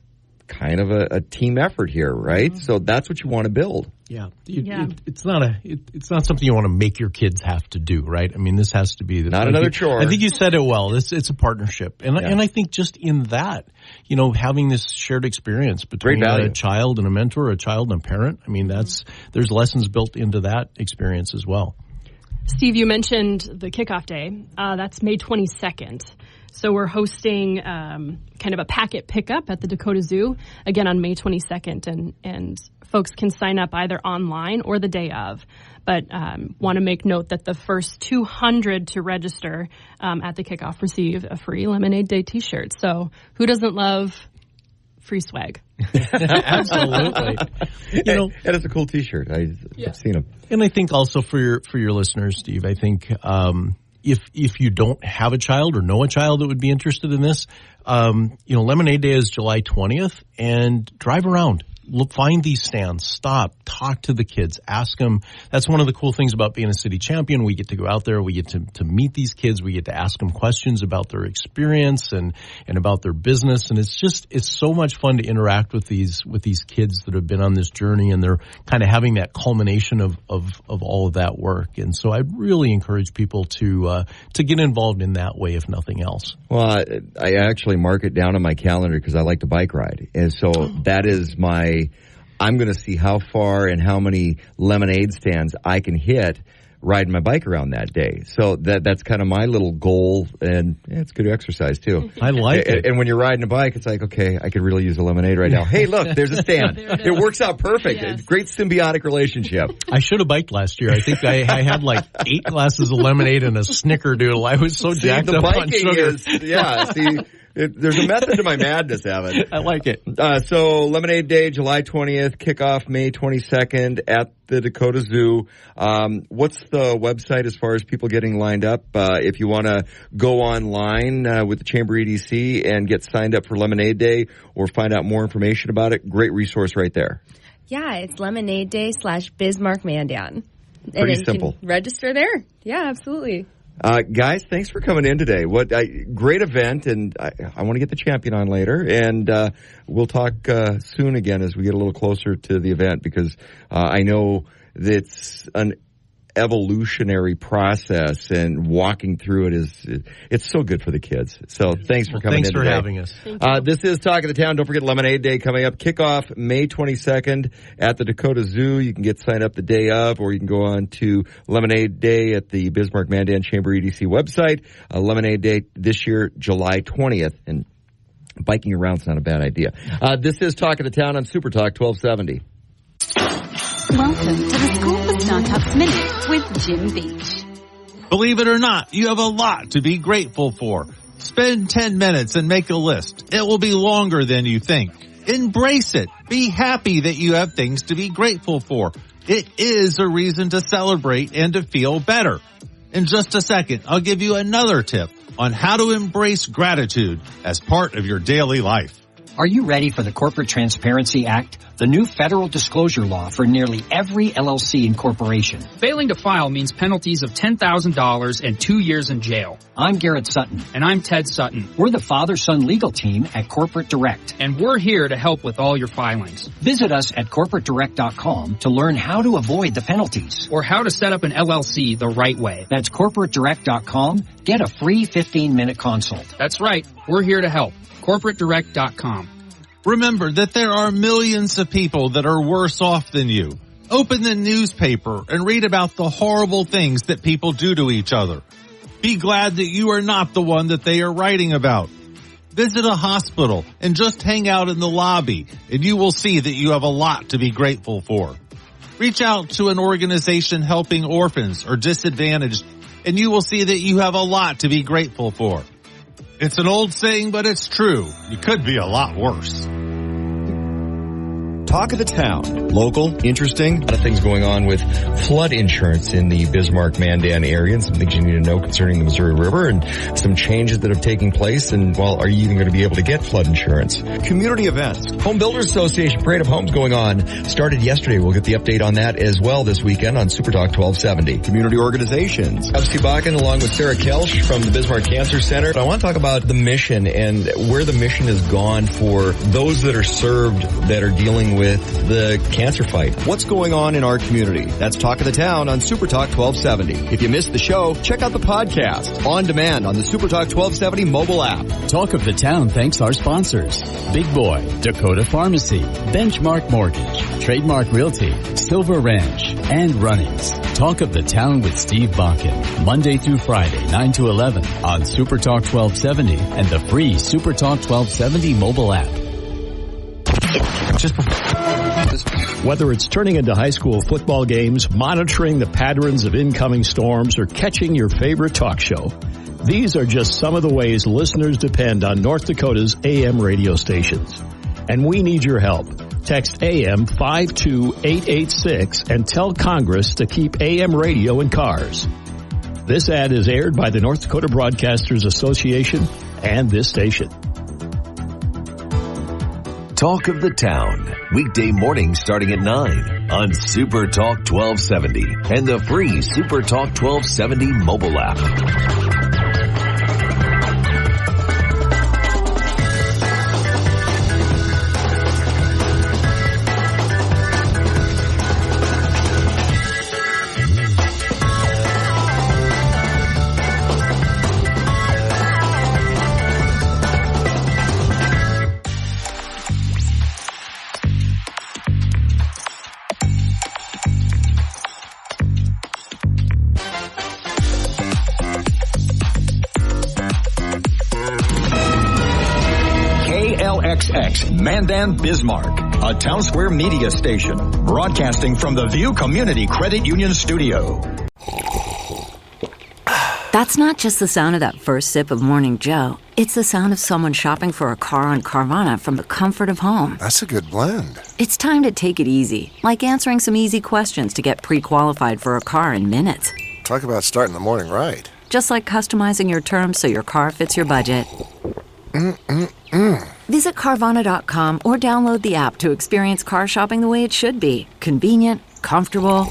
Speaker 6: kind of a team effort here, right? Mm-hmm. So that's what you want to build.
Speaker 17: Yeah. It's not something you want to make your kids have to do, right? I mean, this has to be
Speaker 6: not another chore.
Speaker 17: I think you said it well. It's a partnership. And I think just in that, having this shared experience between a child and a mentor, a child and a parent, I mean, there's lessons built into that experience as well.
Speaker 19: Steve, you mentioned the kickoff day. That's May 22nd. So we're hosting kind of a packet pickup at the Dakota Zoo, again on May 22nd, and folks can sign up either online or the day of. But want to make note that the first 200 to register at the kickoff receive a free Lemonade Day T-shirt. So who doesn't love free swag?
Speaker 17: Absolutely.
Speaker 6: And it's a cool T-shirt. I've seen them.
Speaker 17: And I think also for your listeners, Steve, I think if you don't have a child or know a child that would be interested in this, Lemonade Day is July 20th, and drive around. Look, find these stands, stop, talk to the kids, ask them. That's one of the cool things about being a city champion. We get to go out there, we get to meet these kids, we get to ask them questions about their experience and about their business. And it's so much fun to interact with these kids that have been on this journey, and they're kind of having that culmination of all of that work. And so I really encourage people to get involved in that way, if nothing else.
Speaker 6: Well, I actually mark it down on my calendar because I like to bike ride. And so that is I'm going to see how far and how many lemonade stands I can hit riding my bike around that day. So that's kind of my little goal, and it's good exercise too.
Speaker 17: I like it.
Speaker 6: And when you're riding a bike, it's like, okay, I could really use a lemonade right now. Hey, look, there's a stand. It works out perfect. Yes. Great symbiotic relationship.
Speaker 17: I should have biked last year. I think I had like 8 glasses of lemonade and a snickerdoodle. I was so jacked up on sugar.
Speaker 6: There's a method to my madness, Evan.
Speaker 17: I like it.
Speaker 6: So Lemonade Day, July 20th, kickoff May 22nd at the Dakota Zoo. What's the website as far as people getting lined up? If you want to go online with the Chamber EDC and get signed up for Lemonade Day or find out more information about it, great resource right there.
Speaker 18: Yeah, it's Lemonade Day /Bismarck Mandan.
Speaker 6: Pretty simple.
Speaker 18: You can register there. Yeah, absolutely.
Speaker 6: Guys, thanks for coming in today. Great event, and I want to get the champion on later, and we'll talk soon again as we get a little closer to the event, because I know that it's an evolutionary process, and walking through it it's so good for the kids. So thanks for coming in today.
Speaker 17: Thanks for having us.
Speaker 6: This is Talk of the Town. Don't forget Lemonade Day coming up. Kickoff May 22nd at the Dakota Zoo. You can get signed up the day of, or you can go on to Lemonade Day at the Bismarck Mandan Chamber EDC website. Lemonade Day this year, July 20th. And biking around's not a bad idea. This is Talk of the Town on Super Talk 1270.
Speaker 21: Welcome to the School for Startups Minute with Jim Beach.
Speaker 22: Believe it or not, you have a lot to be grateful for. Spend 10 minutes and make a list. It will be longer than you think. Embrace it. Be happy that you have things to be grateful for. It is a reason to celebrate and to feel better. In just a second, I'll give you another tip on how to embrace gratitude as part of your daily life.
Speaker 23: Are you ready for the Corporate Transparency Act, the new federal disclosure law for nearly every LLC and corporation?
Speaker 24: Failing to file means penalties of $10,000 and 2 years in jail.
Speaker 23: I'm Garrett Sutton.
Speaker 24: And I'm Ted Sutton.
Speaker 23: We're the father-son legal team at Corporate Direct.
Speaker 24: And we're here to help with all your filings.
Speaker 23: Visit us at corporatedirect.com to learn how to avoid the penalties.
Speaker 24: Or how to set up an LLC the right way.
Speaker 23: That's corporatedirect.com Get a free 15-minute consult.
Speaker 24: That's right. We're here to help. CorporateDirect.com.
Speaker 22: Remember that there are millions of people that are worse off than you. Open the newspaper and read about the horrible things that people do to each other. Be glad that you are not the one that they are writing about. Visit a hospital and just hang out in the lobby, and you will see that you have a lot to be grateful for. Reach out to an organization helping orphans or disadvantaged, and you will see that you have a lot to be grateful for. It's an old saying, but it's true. You could be a lot worse.
Speaker 7: Talk of the town. Local, interesting.
Speaker 6: A lot of things going on with flood insurance in the Bismarck-Mandan area, and some things you need to know concerning the Missouri River, and some changes that have taken place. And, well, are you even going to be able to get flood insurance?
Speaker 7: Community events.
Speaker 6: Home Builders Association Parade of Homes going on. Started yesterday. We'll get the update on that as well this weekend on Super Talk 1270.
Speaker 7: Community organizations.
Speaker 6: I'm Steve Bakken along with Sarah Kelsch from the Bismarck Cancer Center. I want to talk about the mission and where the mission has gone for those that are served that are dealing with the cancer fight.
Speaker 7: What's going on in our community? That's Talk of the Town on Super Talk 1270. If you missed the show, check out the podcast on demand on the Super Talk 1270 mobile app.
Speaker 14: Talk of the Town thanks our sponsors: Big Boy, Dakota Pharmacy, Benchmark Mortgage, Trademark Realty, Silver Ranch, and Runnings. Talk of the Town with Steve Bakken, Monday through Friday, 9 to 11 on Super Talk 1270 and the free Super Talk 1270 mobile app.
Speaker 8: Whether it's turning into high school football games, monitoring the patterns of incoming storms, or catching your favorite talk show, these are just some of the ways listeners depend on North Dakota's AM radio stations. And we need your help. Text AM 52886 and tell Congress to keep AM radio in cars. This ad is aired by the North Dakota Broadcasters Association and this station.
Speaker 5: Talk of the Town, weekday mornings starting at 9 on Super Talk 1270 and the free Super Talk 1270 mobile app.
Speaker 4: Mandan, Bismarck, a town square media station, broadcasting from the View Community Credit Union studio.
Speaker 2: That's not just the sound of that first sip of Morning Joe. It's the sound of someone shopping for a car on Carvana from the comfort of home.
Speaker 3: That's a good blend.
Speaker 2: It's time to take it easy, like answering some easy questions to get pre-qualified for a car in minutes.
Speaker 3: Talk about starting the morning right.
Speaker 2: Just like customizing your terms so your car fits your budget. Visit Carvana.com or download the app to experience car shopping the way it should be. Convenient, comfortable.